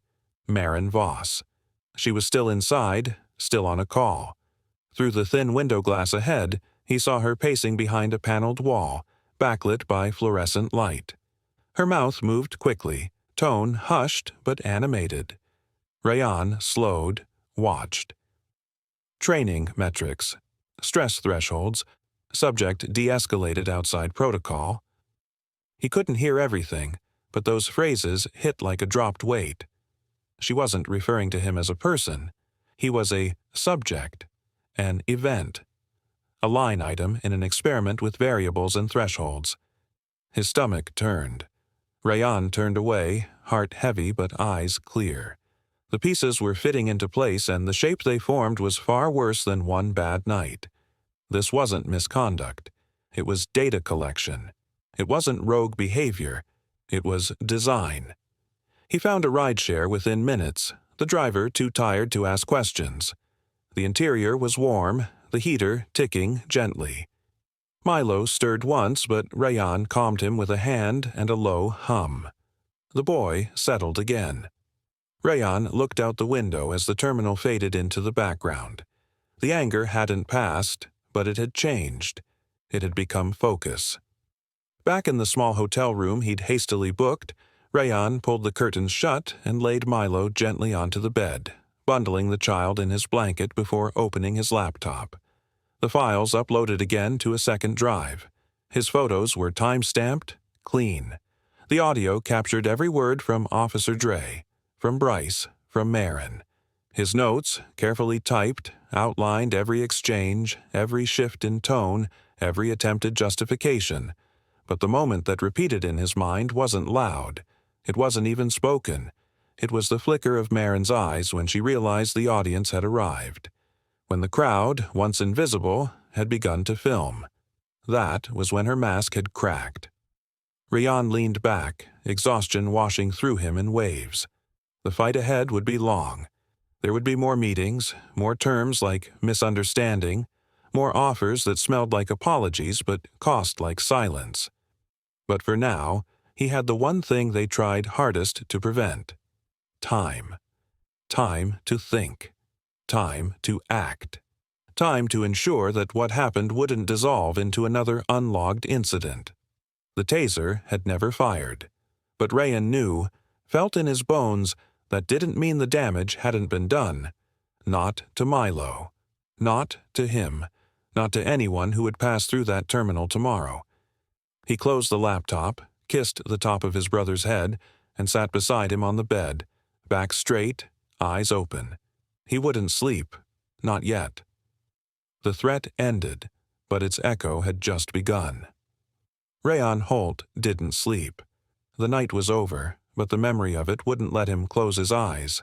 Maren Voss. She was still inside, still on a call. Through the thin window glass ahead, he saw her pacing behind a paneled wall, backlit by fluorescent light. Her mouth moved quickly, tone hushed but animated. Rayan slowed, watched. Training metrics. Stress thresholds. Subject de-escalated outside protocol. He couldn't hear everything, but those phrases hit like a dropped weight. She wasn't referring to him as a person. He was a subject, an event, a line item in an experiment with variables and thresholds. His stomach turned. Rayan turned away, heart heavy but eyes clear. The pieces were fitting into place, and the shape they formed was far worse than one bad night. This wasn't misconduct. It was data collection. It wasn't rogue behavior. It was design. He found a rideshare within minutes, the driver too tired to ask questions. The interior was warm, the heater ticking gently. Milo stirred once, but Rayan calmed him with a hand and a low hum. The boy settled again. Rayan looked out the window as the terminal faded into the background. The anger hadn't passed, but it had changed. It had become focus. Back in the small hotel room he'd hastily booked, Rayan pulled the curtains shut and laid Milo gently onto the bed, bundling the child in his blanket before opening his laptop. The files uploaded again to a second drive. His photos were time-stamped, clean. The audio captured every word from Officer Dre, from Bryce, from Maren. His notes, carefully typed, outlined every exchange, every shift in tone, every attempted justification. But the moment that repeated in his mind wasn't loud. It wasn't even spoken. It was the flicker of Maren's eyes when she realized the audience had arrived. When the crowd, once invisible, had begun to film. That was when her mask had cracked. Rayan leaned back, exhaustion washing through him in waves. The fight ahead would be long. There would be more meetings, more terms like misunderstanding, more offers that smelled like apologies but cost like silence. But for now, he had the one thing they tried hardest to prevent: time. Time to think. Time to act. Time to ensure that what happened wouldn't dissolve into another unlogged incident. The taser had never fired, but Rayan knew, felt in his bones, that didn't mean the damage hadn't been done. Not to Milo. Not to him. Not to anyone who would pass through that terminal tomorrow. He closed the laptop, kissed the top of his brother's head, and sat beside him on the bed, back straight, eyes open. He wouldn't sleep. Not yet. The threat ended, but its echo had just begun. Rayan Holt didn't sleep. The night was over, but the memory of it wouldn't let him close his eyes.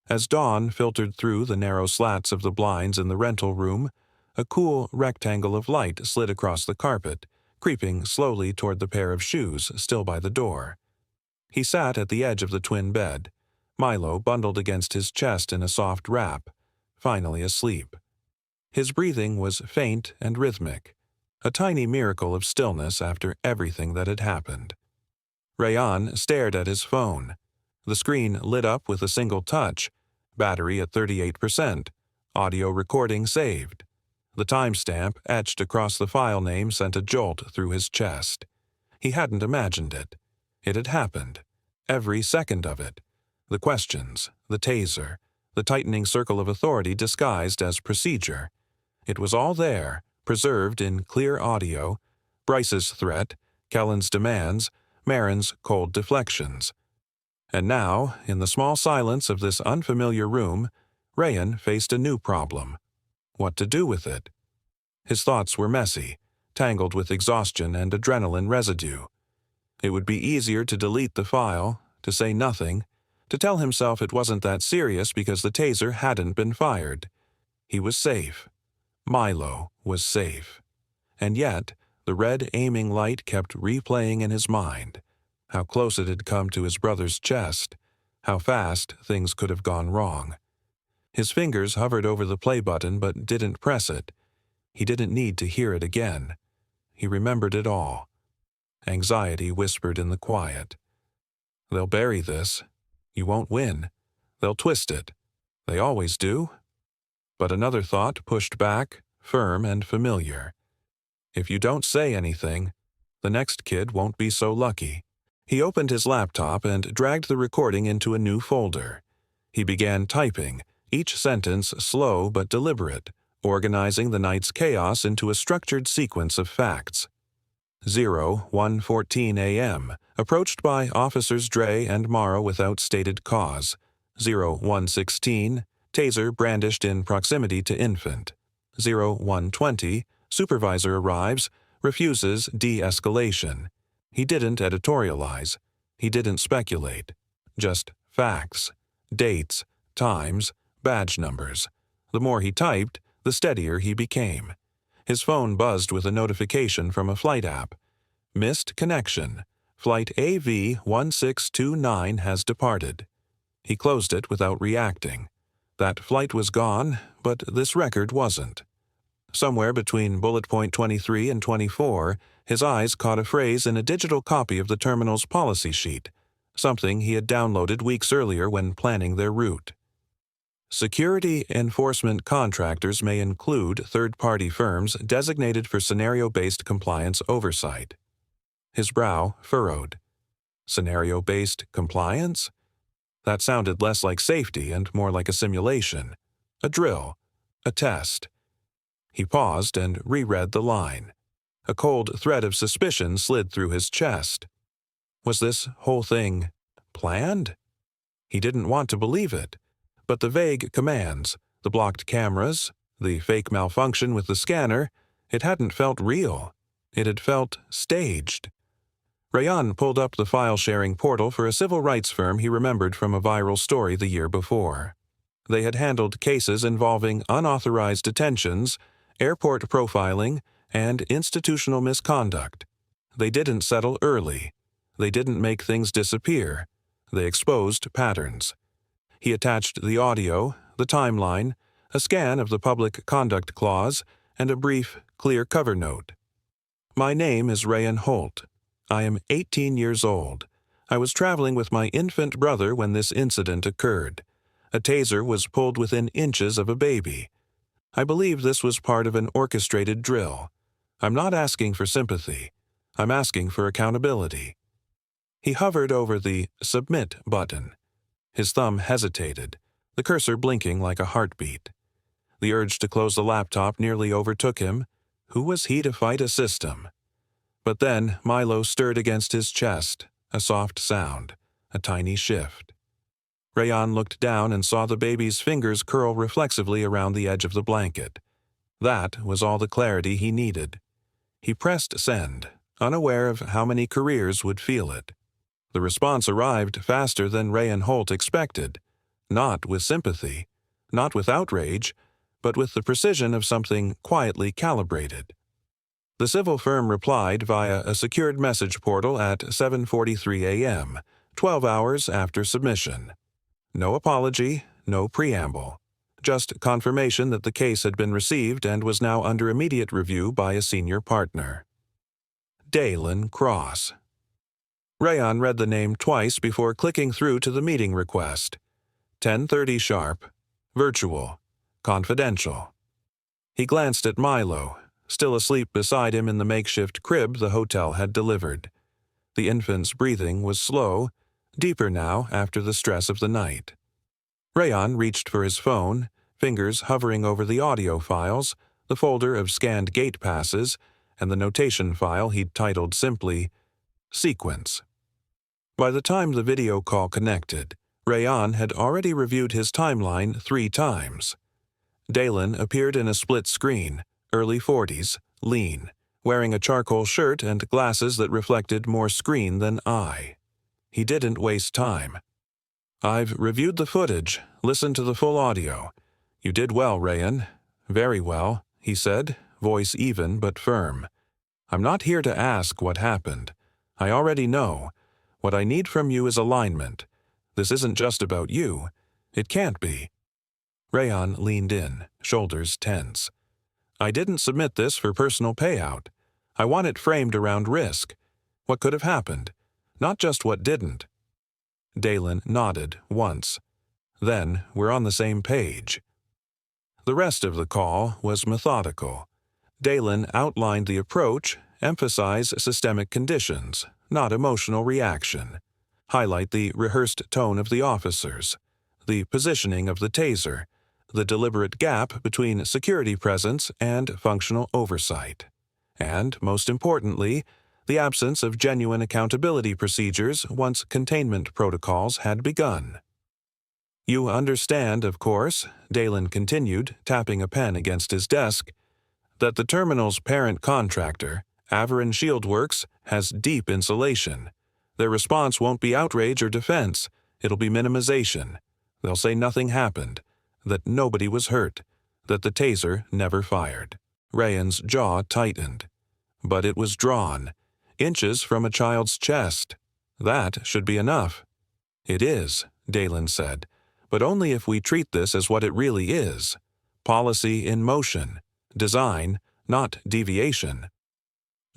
As dawn filtered through the narrow slats of the blinds in the rental room, a cool rectangle of light slid across the carpet, creeping slowly toward the pair of shoes still by the door. He sat at the edge of the twin bed, Milo bundled against his chest in a soft wrap, finally asleep. His breathing was faint and rhythmic, a tiny miracle of stillness after everything that had happened. Rayan stared at his phone. The screen lit up with a single touch, battery at 38%, audio recording saved. The timestamp etched across the file name sent a jolt through his chest. He hadn't imagined it. It had happened. Every second of it. The questions, the taser, the tightening circle of authority disguised as procedure. It was all there, preserved in clear audio, Bryce's threat, Kellen's demands, Marin's cold deflections. And now, in the small silence of this unfamiliar room, Rayan faced a new problem. What to do with it? His thoughts were messy, tangled with exhaustion and adrenaline residue. It would be easier to delete the file, to say nothing, to tell himself it wasn't that serious because the taser hadn't been fired. He was safe. Milo was safe. And yet, the red aiming light kept replaying in his mind. How close it had come to his brother's chest. How fast things could have gone wrong. His fingers hovered over the play button but didn't press it. He didn't need to hear it again. He remembered it all. Anxiety whispered in the quiet. They'll bury this. You won't win. They'll twist it. They always do. But another thought pushed back, firm and familiar. If you don't say anything, the next kid won't be so lucky. He opened his laptop and dragged the recording into a new folder. He began typing, each sentence slow but deliberate, organizing the night's chaos into a structured sequence of facts. 01:14 a.m. Approached by Officers Dre and Morrow without stated cause. 01:16. Taser brandished in proximity to infant. 01:20. Supervisor arrives, refuses de-escalation. He didn't editorialize. He didn't speculate. Just facts. Dates, times, badge numbers. The more he typed, the steadier he became. His phone buzzed with a notification from a flight app. Missed connection. Flight AV-1629 has departed. He closed it without reacting. That flight was gone, but this record wasn't. Somewhere between bullet point 23 and 24, his eyes caught a phrase in a digital copy of the terminal's policy sheet, something he had downloaded weeks earlier when planning their route. Security enforcement contractors may include third-party firms designated for scenario-based compliance oversight. His brow furrowed. Scenario-based compliance? That sounded less like safety and more like a simulation, a drill, a test. He paused and reread the line. A cold thread of suspicion slid through his chest. Was this whole thing planned? He didn't want to believe it, but the vague commands, the blocked cameras, the fake malfunction with the scanner, it hadn't felt real. It had felt staged. Rayan pulled up the file-sharing portal for a civil rights firm he remembered from a viral story the year before. They had handled cases involving unauthorized detentions, airport profiling, and institutional misconduct. They didn't settle early. They didn't make things disappear. They exposed patterns. He attached the audio, the timeline, a scan of the public conduct clause, and a brief, clear cover note. My name is Rayan Holt. I am 18 years old. I was traveling with my infant brother when this incident occurred. A taser was pulled within inches of a baby. I believe this was part of an orchestrated drill. I'm not asking for sympathy. I'm asking for accountability. He hovered over the Submit button. His thumb hesitated, the cursor blinking like a heartbeat. The urge to close the laptop nearly overtook him. Who was he to fight a system? But then Milo stirred against his chest, a soft sound, a tiny shift. Rayan looked down and saw the baby's fingers curl reflexively around the edge of the blanket. That was all the clarity he needed. He pressed send, unaware of how many careers would feel it. The response arrived faster than Rayan Holt expected, not with sympathy, not with outrage, but with the precision of something quietly calibrated. The civil firm replied via a secured message portal at 7:43 a.m., 12 hours after submission. No apology, no preamble. Just confirmation that the case had been received and was now under immediate review by a senior partner. Dalen Cross. Rayan read the name twice before clicking through to the meeting request. 10:30 sharp. Virtual. Confidential. He glanced at Milo, still asleep beside him in the makeshift crib the hotel had delivered. The infant's breathing was slow, deeper now after the stress of the night. Rayan reached for his phone, fingers hovering over the audio files, the folder of scanned gate passes, and the notation file he'd titled simply, Sequence. By the time the video call connected, Rayan had already reviewed his timeline 3 times. Dalen appeared in a split screen, early 40s, lean, wearing a charcoal shirt and glasses that reflected more screen than eye. He didn't waste time. I've reviewed the footage, listened to the full audio. You did well, Rayan. Very well, he said, voice even but firm. I'm not here to ask what happened. I already know. What I need from you is alignment. This isn't just about you. It can't be. Rayan leaned in, shoulders tense. I didn't submit this for personal payout. I want it framed around risk. What could have happened? Not just what didn't. Dalen nodded once. Then we're on the same page. The rest of the call was methodical. Dalen outlined the approach, emphasize systemic conditions, not emotional reaction. Highlight the rehearsed tone of the officers, the positioning of the taser, the deliberate gap between security presence and functional oversight. And, most importantly, the absence of genuine accountability procedures once containment protocols had begun. You understand, of course, Dalen continued, tapping a pen against his desk, that the terminal's parent contractor, Averin Shieldworks, has deep insulation. Their response won't be outrage or defense. It'll be minimization. They'll say nothing happened, that nobody was hurt, that the taser never fired. Rayan's jaw tightened. But it was drawn, inches from a child's chest. That should be enough. It is, Dalen said, but only if we treat this as what it really is. Policy in motion. Design, not deviation.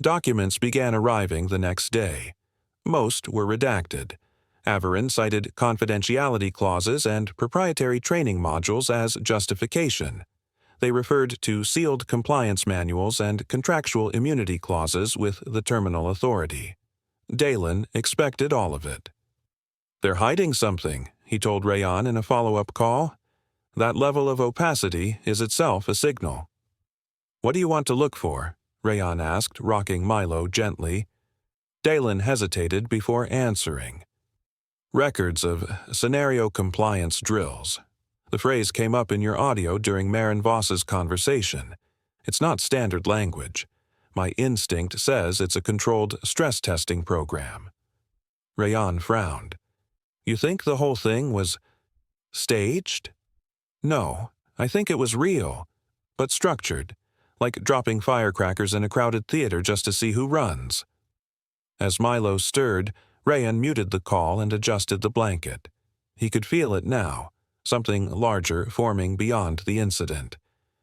Documents began arriving the next day. Most were redacted. Averin cited confidentiality clauses and proprietary training modules as justification. They referred to sealed compliance manuals and contractual immunity clauses with the terminal authority. Dalen expected all of it. They're hiding something, he told Rayan in a follow-up call. That level of opacity is itself a signal. What do you want to look for? Rayan asked, rocking Milo gently. Dalen hesitated before answering. Records of scenario compliance drills. The phrase came up in your audio during Marin Voss's conversation. It's not standard language. My instinct says it's a controlled stress testing program. Rayan frowned. You think the whole thing was staged? No, I think it was real, but structured, like dropping firecrackers in a crowded theater just to see who runs. As Milo stirred, Rayan muted the call and adjusted the blanket. He could feel it now, something larger forming beyond the incident,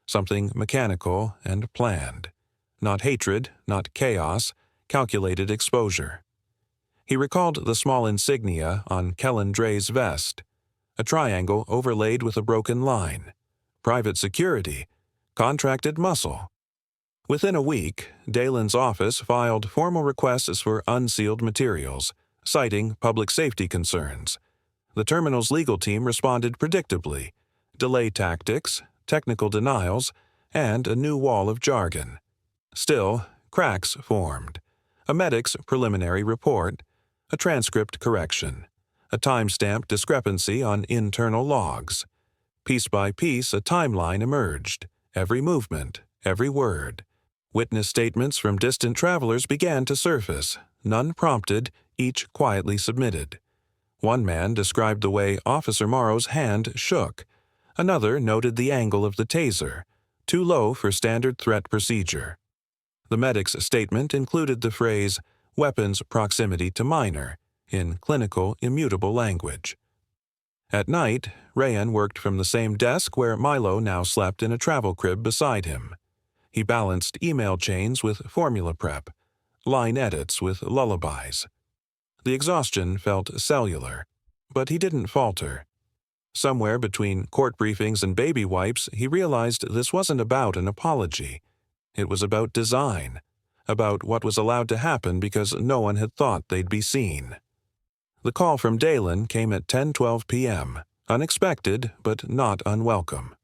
something mechanical and planned. Not hatred, not chaos, calculated exposure. He recalled the small insignia on Kellen Dre's vest, a triangle overlaid with a broken line. Private security, contracted muscle. Within a week, Dalen's office filed formal requests for unsealed materials, citing public safety concerns. The terminal's legal team responded predictably: delay tactics, technical denials, and a new wall of jargon. Still, cracks formed. A medic's preliminary report, a transcript correction, a timestamp discrepancy on internal logs. Piece by piece, a timeline emerged, every movement, every word. Witness statements from distant travelers began to surface, none prompted, each quietly submitted. One man described the way Officer Morrow's hand shook. Another noted the angle of the taser, too low for standard threat procedure. The medic's statement included the phrase, "weapons proximity to minor," in clinical, immutable language. At night, Rayan worked from the same desk where Milo now slept in a travel crib beside him. He balanced email chains with formula prep, line edits with lullabies. The exhaustion felt cellular, but he didn't falter. Somewhere between court briefings and baby wipes, he realized this wasn't about an apology. It was about design, about what was allowed to happen because no one had thought they'd be seen. The call from Dalen came at 10:12 p.m., unexpected but not unwelcome.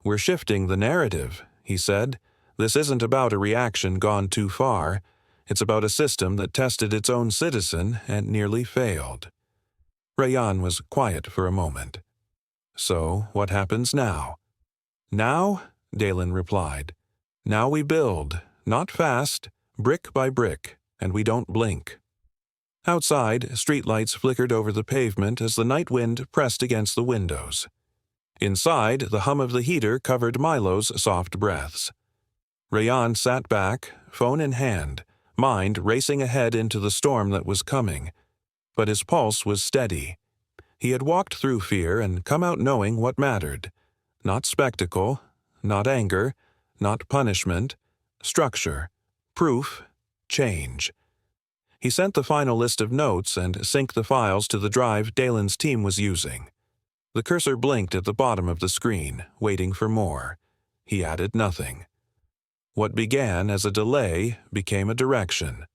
"We're shifting the narrative," he said. "This isn't about a reaction gone too far. It's about a system that tested its own citizen and nearly failed." Rayan was quiet for a moment. "So, what happens now?" "Now," Dalen replied. "Now we build, not fast, brick by brick, and we don't blink." Outside, streetlights flickered over the pavement as the night wind pressed against the windows. Inside, the hum of the heater covered Milo's soft breaths. Rayan sat back, phone in hand, mind racing ahead into the storm that was coming. But his pulse was steady. He had walked through fear and come out knowing what mattered. Not spectacle, not anger, not punishment, structure, proof, change. He sent the final list of notes and synced the files to the drive Dalen's team was using. The cursor blinked at the bottom of the screen, waiting for more. He added nothing. What began as a delay became a direction.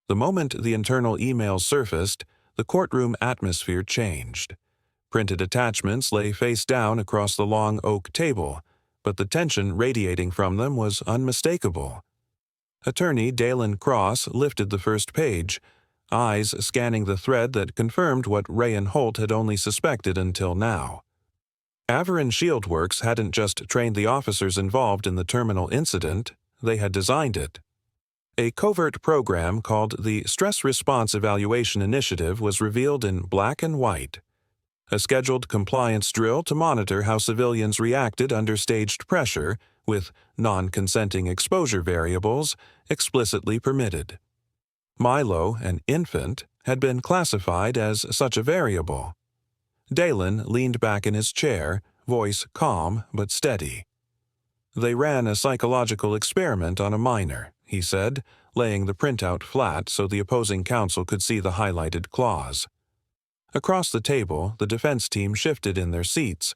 The moment the internal emails surfaced, the courtroom atmosphere changed. Printed attachments lay face down across the long oak table, but the tension radiating from them was unmistakable. Attorney Dalen Cross lifted the first page, eyes scanning the thread that confirmed what Rayan Holt had only suspected until now. Averin Shieldworks hadn't just trained the officers involved in the terminal incident, they had designed it. A covert program called the Stress Response Evaluation Initiative was revealed in black and white. A scheduled compliance drill to monitor how civilians reacted under staged pressure, with non-consenting exposure variables explicitly permitted. Milo, an infant, had been classified as such a variable. Dalen leaned back in his chair, voice calm but steady. "They ran a psychological experiment on a minor," he said, laying the printout flat so the opposing counsel could see the highlighted clause. Across the table, the defense team shifted in their seats,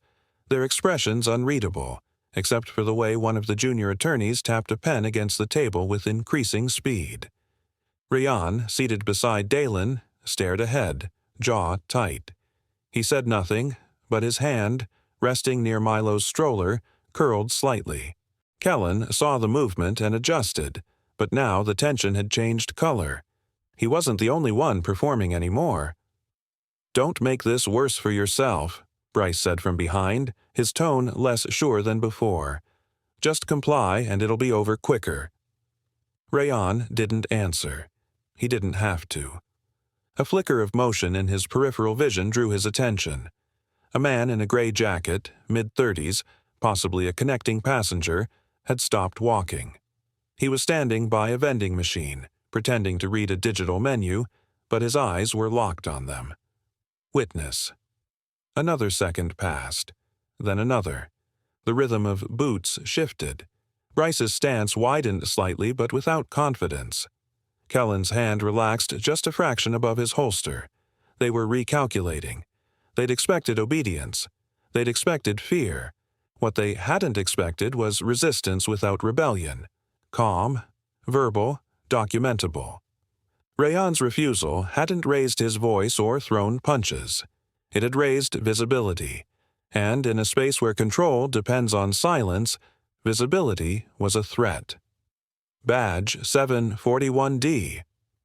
their expressions unreadable, except for the way one of the junior attorneys tapped a pen against the table with increasing speed. Rayan, seated beside Dalen, stared ahead, jaw tight. He said nothing, but his hand, resting near Milo's stroller, curled slightly. Kellen saw the movement and adjusted, but now the tension had changed color. He wasn't the only one performing anymore. "Don't make this worse for yourself," Bryce said from behind, his tone less sure than before. "Just comply and it'll be over quicker." Rayan didn't answer. He didn't have to. A flicker of motion in his peripheral vision drew his attention. A man in a gray jacket, mid-30s, possibly a connecting passenger, had stopped walking. He was standing by a vending machine, pretending to read a digital menu, but his eyes were locked on them. Witness. Another second passed, then another. The rhythm of boots shifted. Bryce's stance widened slightly but without confidence. Kellen's hand relaxed just a fraction above his holster. They were recalculating. They'd expected obedience. They'd expected fear. What they hadn't expected was resistance without rebellion. Calm, verbal, documentable. Rayon's refusal hadn't raised his voice or thrown punches. It had raised visibility. And in a space where control depends on silence, visibility was a threat. Badge 741D,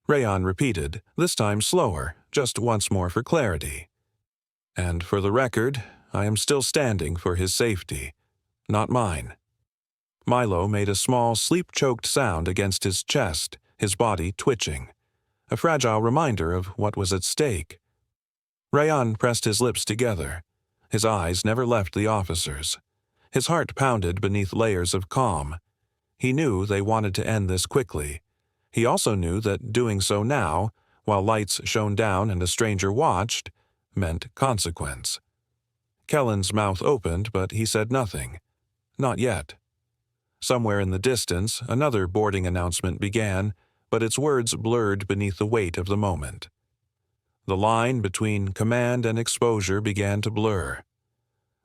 Rayon repeated, this time slower, just once more for clarity. And for the record, I am still standing for his safety, not mine. Milo made a small, sleep-choked sound against his chest, his body twitching, a fragile reminder of what was at stake. Rayon pressed his lips together. His eyes never left the officers. His heart pounded beneath layers of calm. He knew they wanted to end this quickly. He also knew that doing so now, while lights shone down and a stranger watched, meant consequence. Kellen's mouth opened, but he said nothing. Not yet. Somewhere in the distance, another boarding announcement began, but its words blurred beneath the weight of the moment. The line between command and exposure began to blur.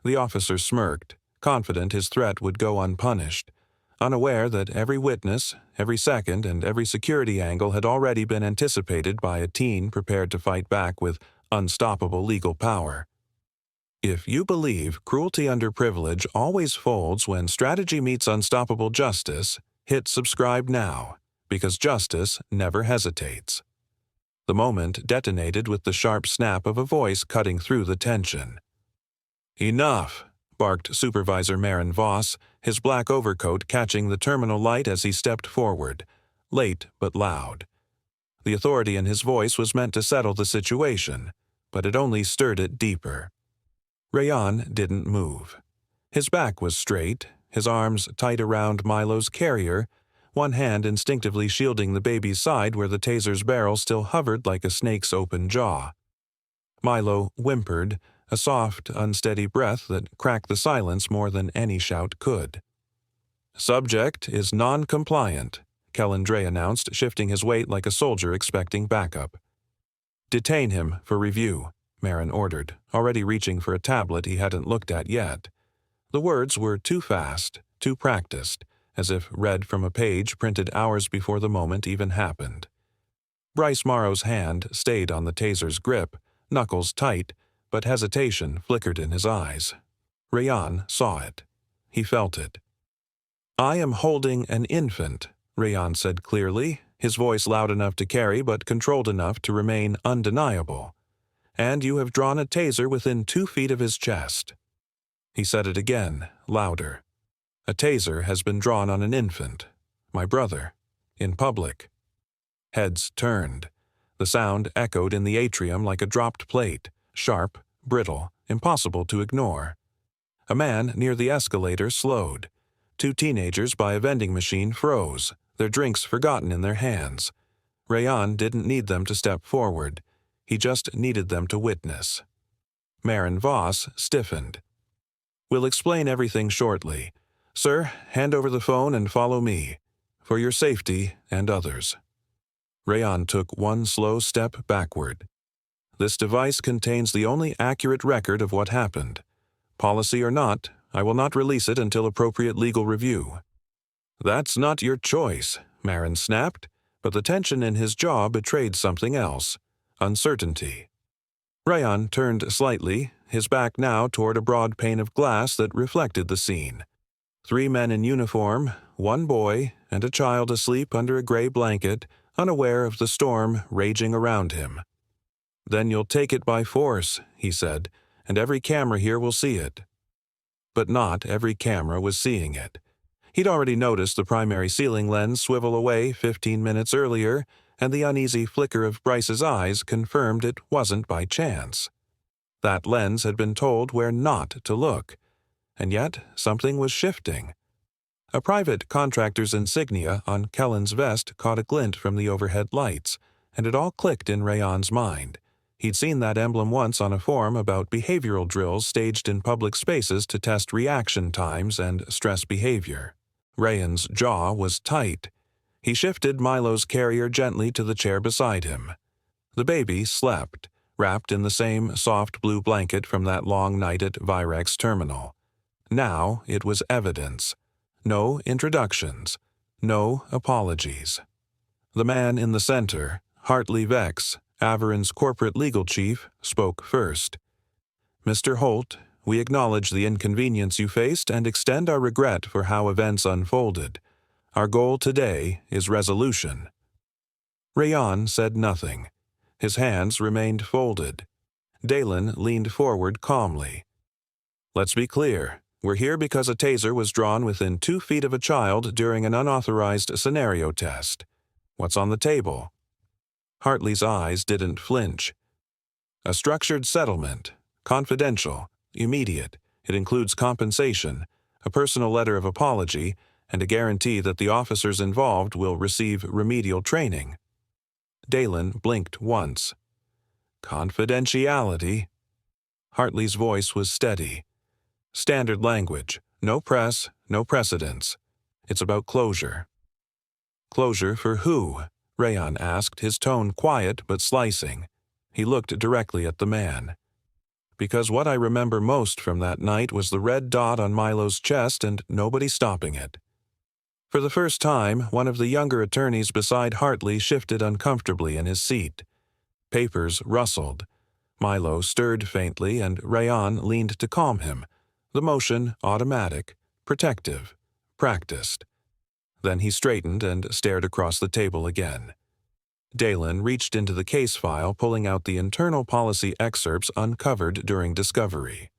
The officer smirked, confident his threat would go unpunished, unaware that every witness, every second, and every security angle had already been anticipated by a teen prepared to fight back with unstoppable legal power. If you believe cruelty under privilege always folds when strategy meets unstoppable justice, hit subscribe now, because justice never hesitates. The moment detonated with the sharp snap of a voice cutting through the tension. "Enough," barked Supervisor Marin Voss, his black overcoat catching the terminal light as he stepped forward, late but loud. The authority in his voice was meant to settle the situation, but it only stirred it deeper. Rayon didn't move. His back was straight, his arms tight around Milo's carrier, one hand instinctively shielding the baby's side where the taser's barrel still hovered like a snake's open jaw. Milo whimpered, a soft, unsteady breath that cracked the silence more than any shout could. "Subject is non-compliant," Kellen Dre announced, shifting his weight like a soldier expecting backup. "Detain him for review," Marin ordered, already reaching for a tablet he hadn't looked at yet. The words were too fast, too practiced, as if read from a page printed hours before the moment even happened. Bryce Morrow's hand stayed on the taser's grip, knuckles tight, but hesitation flickered in his eyes. Rayon saw it. He felt it. "I am holding an infant," Rayon said clearly, his voice loud enough to carry but controlled enough to remain undeniable. "And you have drawn a taser within 2 feet of his chest." He said it again, louder. "A taser has been drawn on an infant, my brother, in public." Heads turned. The sound echoed in the atrium like a dropped plate, sharp, brittle, impossible to ignore. A man near the escalator slowed. 2 teenagers by a vending machine froze, their drinks forgotten in their hands. Rayon didn't need them to step forward. He just needed them to witness. Marin Voss stiffened. "We'll explain everything shortly. Sir, hand over the phone and follow me. For your safety and others." Rayon took one slow step backward. "This device contains the only accurate record of what happened. Policy or not, I will not release it until appropriate legal review." "That's not your choice," Marin snapped, but the tension in his jaw betrayed something else. Uncertainty. Rayon turned slightly, his back now toward a broad pane of glass that reflected the scene. 3 men in uniform, 1 boy, and a child asleep under a gray blanket, unaware of the storm raging around him. "Then you'll take it by force," he said, "and every camera here will see it." But not every camera was seeing it. He'd already noticed the primary ceiling lens swivel away 15 minutes earlier, and the uneasy flicker of Bryce's eyes confirmed it wasn't by chance. That lens had been told where not to look, and yet something was shifting. A private contractor's insignia on Kellen's vest caught a glint from the overhead lights, and it all clicked in Rayon's mind. He'd seen that emblem once on a forum about behavioral drills staged in public spaces to test reaction times and stress behavior. Rayon's jaw was tight. He shifted Milo's carrier gently to the chair beside him. The baby slept, wrapped in the same soft blue blanket from that long night at Virex Terminal. Now it was evidence. No introductions. No apologies. The man in the center, Hartley Vex, Averin's corporate legal chief, spoke first. "Mr. Holt, we acknowledge the inconvenience you faced and extend our regret for how events unfolded. Our goal today is resolution." Rayan said nothing. His hands remained folded. Dalen leaned forward calmly. "Let's be clear. We're here because a taser was drawn within 2 feet of a child during an unauthorized scenario test. What's on the table?" Hartley's eyes didn't flinch. "A structured settlement. Confidential. Immediate. It includes compensation, a personal letter of apology, and a guarantee that the officers involved will receive remedial training." Dalen blinked once. "Confidentiality." Hartley's voice was steady. "Standard language. No press, no precedents. It's about closure." "Closure for who?" Rayan asked, his tone quiet but slicing. He looked directly at the man. "Because what I remember most from that night was the red dot on Milo's chest and nobody stopping it." For the first time, one of the younger attorneys beside Hartley shifted uncomfortably in his seat. Papers rustled. Milo stirred faintly, and Rayan leaned to calm him. The motion automatic, protective, practiced. Then he straightened and stared across the table again. Dalen reached into the case file, pulling out the internal policy excerpts uncovered during discovery.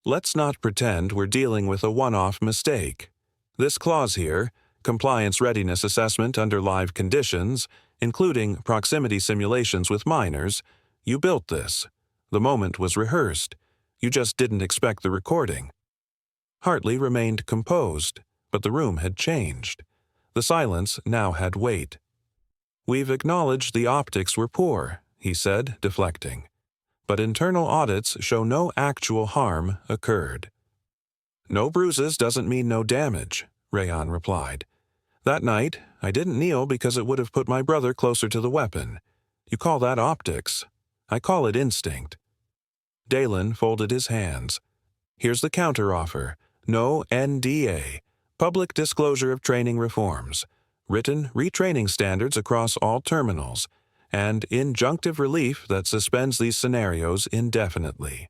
"Let's not pretend we're dealing with a one-off mistake. This clause here, compliance readiness assessment under live conditions, including proximity simulations with minors, you built this. The moment was rehearsed. You just didn't expect the recording." Hartley remained composed, but the room had changed. The silence now had weight. "We've acknowledged the optics were poor," he said, deflecting. "But internal audits show no actual harm occurred." "No bruises doesn't mean no damage," Rayan replied. "That night, I didn't kneel because it would have put my brother closer to the weapon. You call that optics. I call it instinct." Dalen folded his hands. "Here's the counteroffer. No NDA. Public disclosure of training reforms. Written retraining standards across all terminals. And injunctive relief that suspends these scenarios indefinitely."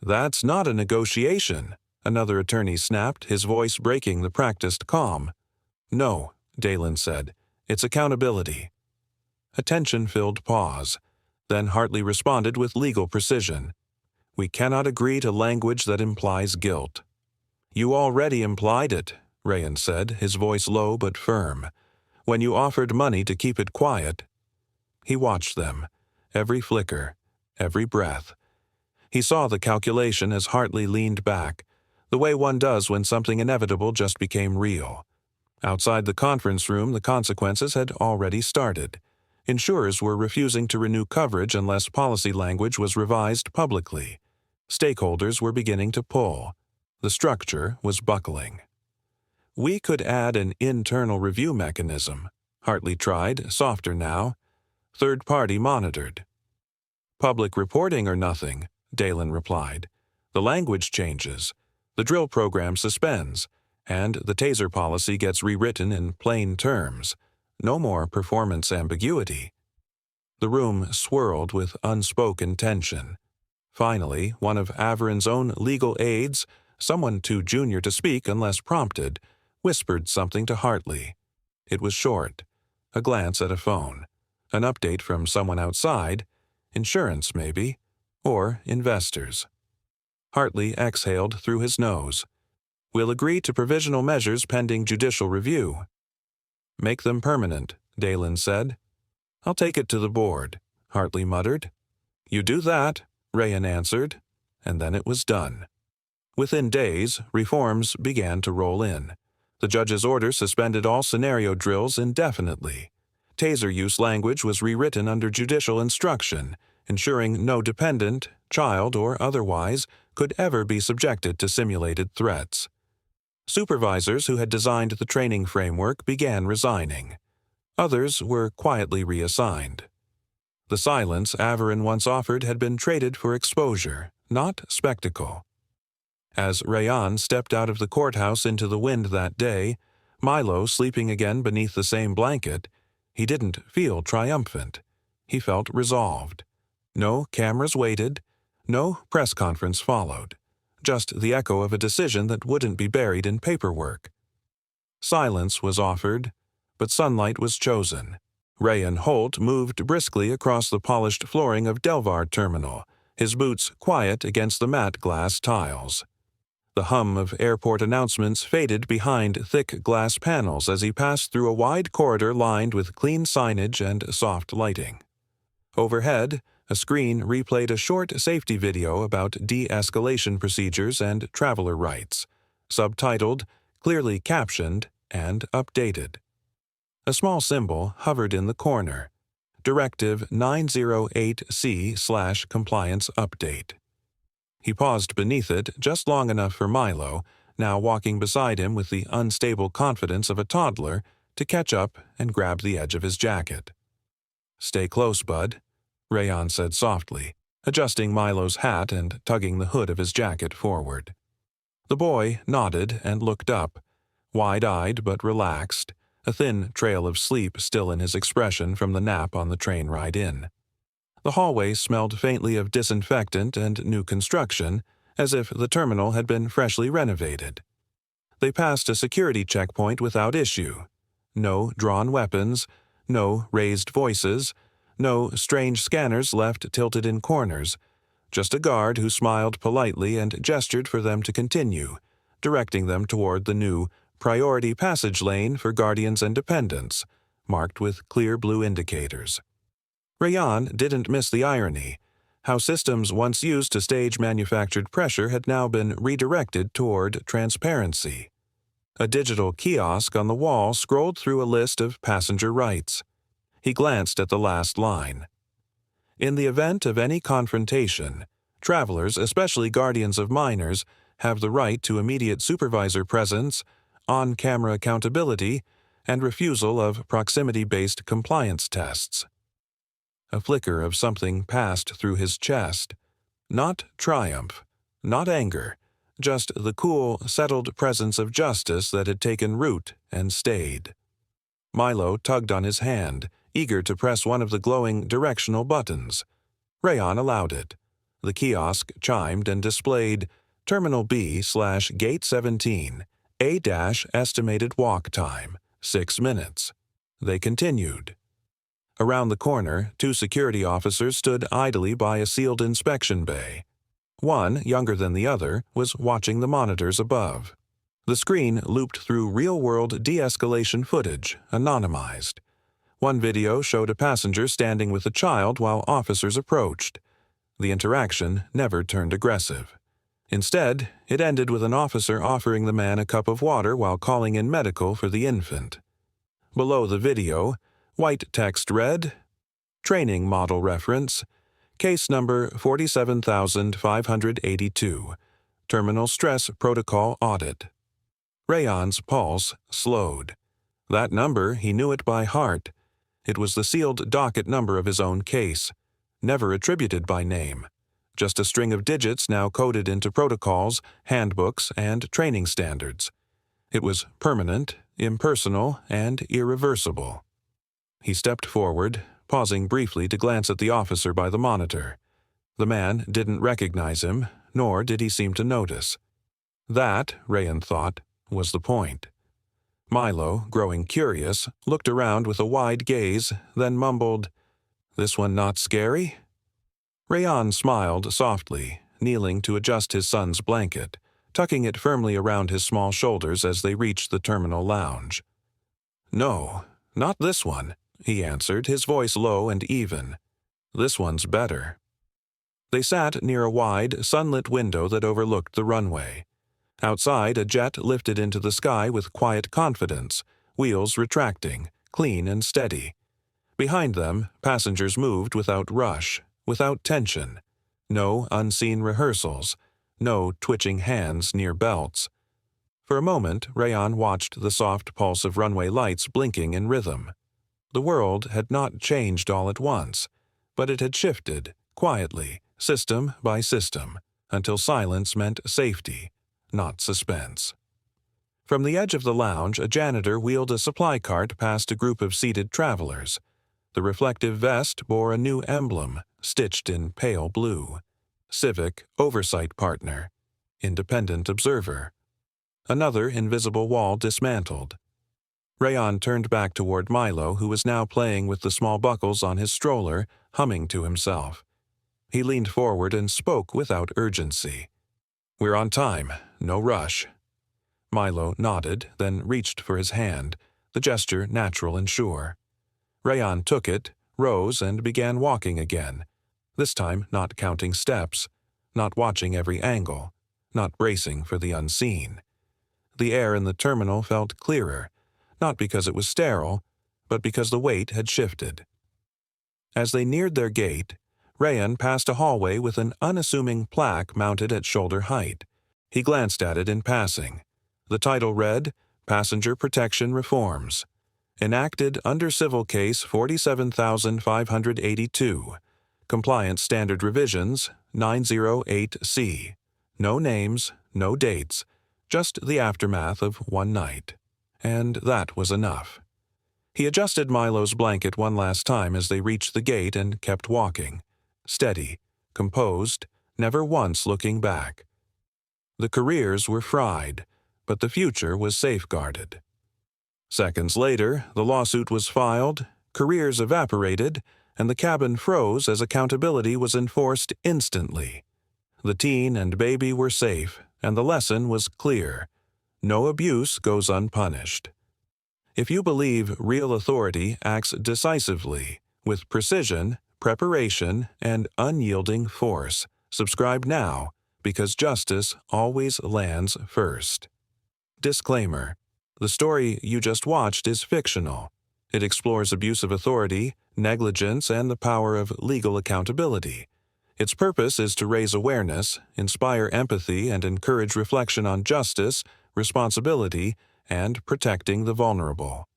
"That's not a negotiation," another attorney snapped, his voice breaking the practiced calm. "No," Dalen said. "It's accountability." A tension-filled pause. Then Hartley responded with legal precision. "We cannot agree to language that implies guilt." "You already implied it," Rayan said, his voice low but firm. "When you offered money to keep it quiet." He watched them, every flicker, every breath. He saw the calculation as Hartley leaned back, the way one does when something inevitable just became real. Outside the conference room, the consequences had already started. Insurers were refusing to renew coverage unless policy language was revised publicly. Stakeholders were beginning to pull. The structure was buckling. "We could add an internal review mechanism," Hartley tried, softer now. "Third-party monitored." "Public reporting or nothing," Dalen replied. "The language changes. The drill program suspends, and the taser policy gets rewritten in plain terms. No more performance ambiguity." The room swirled with unspoken tension. Finally, one of Averin's own legal aides, someone too junior to speak unless prompted, whispered something to Hartley. It was short, a glance at a phone, an update from someone outside, insurance maybe, or investors. Hartley exhaled through his nose. "We'll agree to provisional measures pending judicial review." "Make them permanent," Dalen said. "I'll take it to the board," Hartley muttered. "You do that," Rayan answered, and then it was done. Within days, reforms began to roll in. The judge's order suspended all scenario drills indefinitely. Taser use language was rewritten under judicial instruction, ensuring no dependent, child or otherwise, could ever be subjected to simulated threats. Supervisors who had designed the training framework began resigning. Others were quietly reassigned. The silence Averin once offered had been traded for exposure, not spectacle. As Rayan stepped out of the courthouse into the wind that day, Milo sleeping again beneath the same blanket, he didn't feel triumphant. He felt resolved. No cameras waited, no press conference followed, just the echo of a decision that wouldn't be buried in paperwork. Silence was offered, but sunlight was chosen. Rayan Holt moved briskly across the polished flooring of Delvar Terminal, his boots quiet against the matte glass tiles. The hum of airport announcements faded behind thick glass panels as he passed through a wide corridor lined with clean signage and soft lighting. Overhead, a screen replayed a short safety video about de-escalation procedures and traveler rights, subtitled, clearly captioned, and updated. A small symbol hovered in the corner. Directive 908C/compliance update. He paused beneath it just long enough for Milo, now walking beside him with the unstable confidence of a toddler, to catch up and grab the edge of his jacket. "Stay close, bud," Rayan said softly, adjusting Milo's hat and tugging the hood of his jacket forward. The boy nodded and looked up, wide-eyed but relaxed, a thin trail of sleep still in his expression from the nap on the train ride in. The hallway smelled faintly of disinfectant and new construction, as if the terminal had been freshly renovated. They passed a security checkpoint without issue. No drawn weapons, no raised voices, no strange scanners left tilted in corners, just a guard who smiled politely and gestured for them to continue, directing them toward the new priority passage lane for guardians and dependents, marked with clear blue indicators. Rayan didn't miss the irony. How systems once used to stage manufactured pressure had now been redirected toward transparency. A digital kiosk on the wall scrolled through a list of passenger rights. He glanced at the last line. In the event of any confrontation, travelers, especially guardians of minors, have the right to immediate supervisor presence, on-camera accountability, and refusal of proximity-based compliance tests. A flicker of something passed through his chest. Not triumph, not anger, just the cool, settled presence of justice that had taken root and stayed. Milo tugged on his hand, eager to press one of the glowing directional buttons. Rayan allowed it. The kiosk chimed and displayed Terminal B/Gate 17, A-estimated walk time, 6 minutes. They continued. Around the corner, 2 security officers stood idly by a sealed inspection bay. One, younger than the other, was watching the monitors above. The screen looped through real-world de-escalation footage, anonymized. One video showed a passenger standing with a child while officers approached. The interaction never turned aggressive. Instead, it ended with an officer offering the man a cup of water while calling in medical for the infant. Below the video, white text read, Training Model Reference, Case Number 47,582, Terminal Stress Protocol Audit. Rayan's pulse slowed. That number, he knew it by heart. It was the sealed docket number of his own case, never attributed by name, just a string of digits now coded into protocols, handbooks, and training standards. It was permanent, impersonal, and irreversible. He stepped forward, pausing briefly to glance at the officer by the monitor. The man didn't recognize him, nor did he seem to notice. That, Rayan thought, was the point. Milo, growing curious, looked around with a wide gaze, then mumbled, "This one not scary?" Rayan smiled softly, kneeling to adjust his son's blanket, tucking it firmly around his small shoulders as they reached the terminal lounge. "No, not this one," he answered, his voice low and even. "This one's better." They sat near a wide, sunlit window that overlooked the runway. Outside, a jet lifted into the sky with quiet confidence, wheels retracting, clean and steady. Behind them, passengers moved without rush, without tension. No unseen rehearsals, no twitching hands near belts. For a moment, Rayan watched the soft pulse of runway lights blinking in rhythm. The world had not changed all at once. But it had shifted, quietly, system by system, until silence meant safety, not suspense. From the edge of the lounge, a janitor wheeled a supply cart past a group of seated travelers. The reflective vest bore a new emblem, stitched in pale blue. Civic Oversight Partner. Independent Observer. Another invisible wall dismantled. Rayan turned back toward Milo, who was now playing with the small buckles on his stroller, humming to himself. He leaned forward and spoke without urgency. "We're on time. No rush." Milo nodded, then reached for his hand, the gesture natural and sure. Rayan took it, rose, and began walking again, this time not counting steps, not watching every angle, not bracing for the unseen. The air in the terminal felt clearer, not because it was sterile, but because the weight had shifted. As they neared their gate, Rayan passed a hallway with an unassuming plaque mounted at shoulder height. He glanced at it in passing. The title read, "Passenger Protection Reforms. Enacted under Civil Case 47,582. Compliance Standard Revisions 908C. No names, no dates, just the aftermath of one night." And that was enough. He adjusted Milo's blanket one last time as they reached the gate and kept walking. Steady, composed, never once looking back. The careers were fried, but the future was safeguarded. Seconds later, the lawsuit was filed, careers evaporated, and the cabin froze as accountability was enforced instantly. The teen and baby were safe, and the lesson was clear. No abuse goes unpunished. If you believe real authority acts decisively, with precision, preparation, and unyielding force, subscribe now, because justice always lands first. Disclaimer: the story you just watched is fictional. It explores abuse of authority, negligence, and the power of legal accountability. Its purpose is to raise awareness, inspire empathy, and encourage reflection on justice, responsibility, and protecting the vulnerable.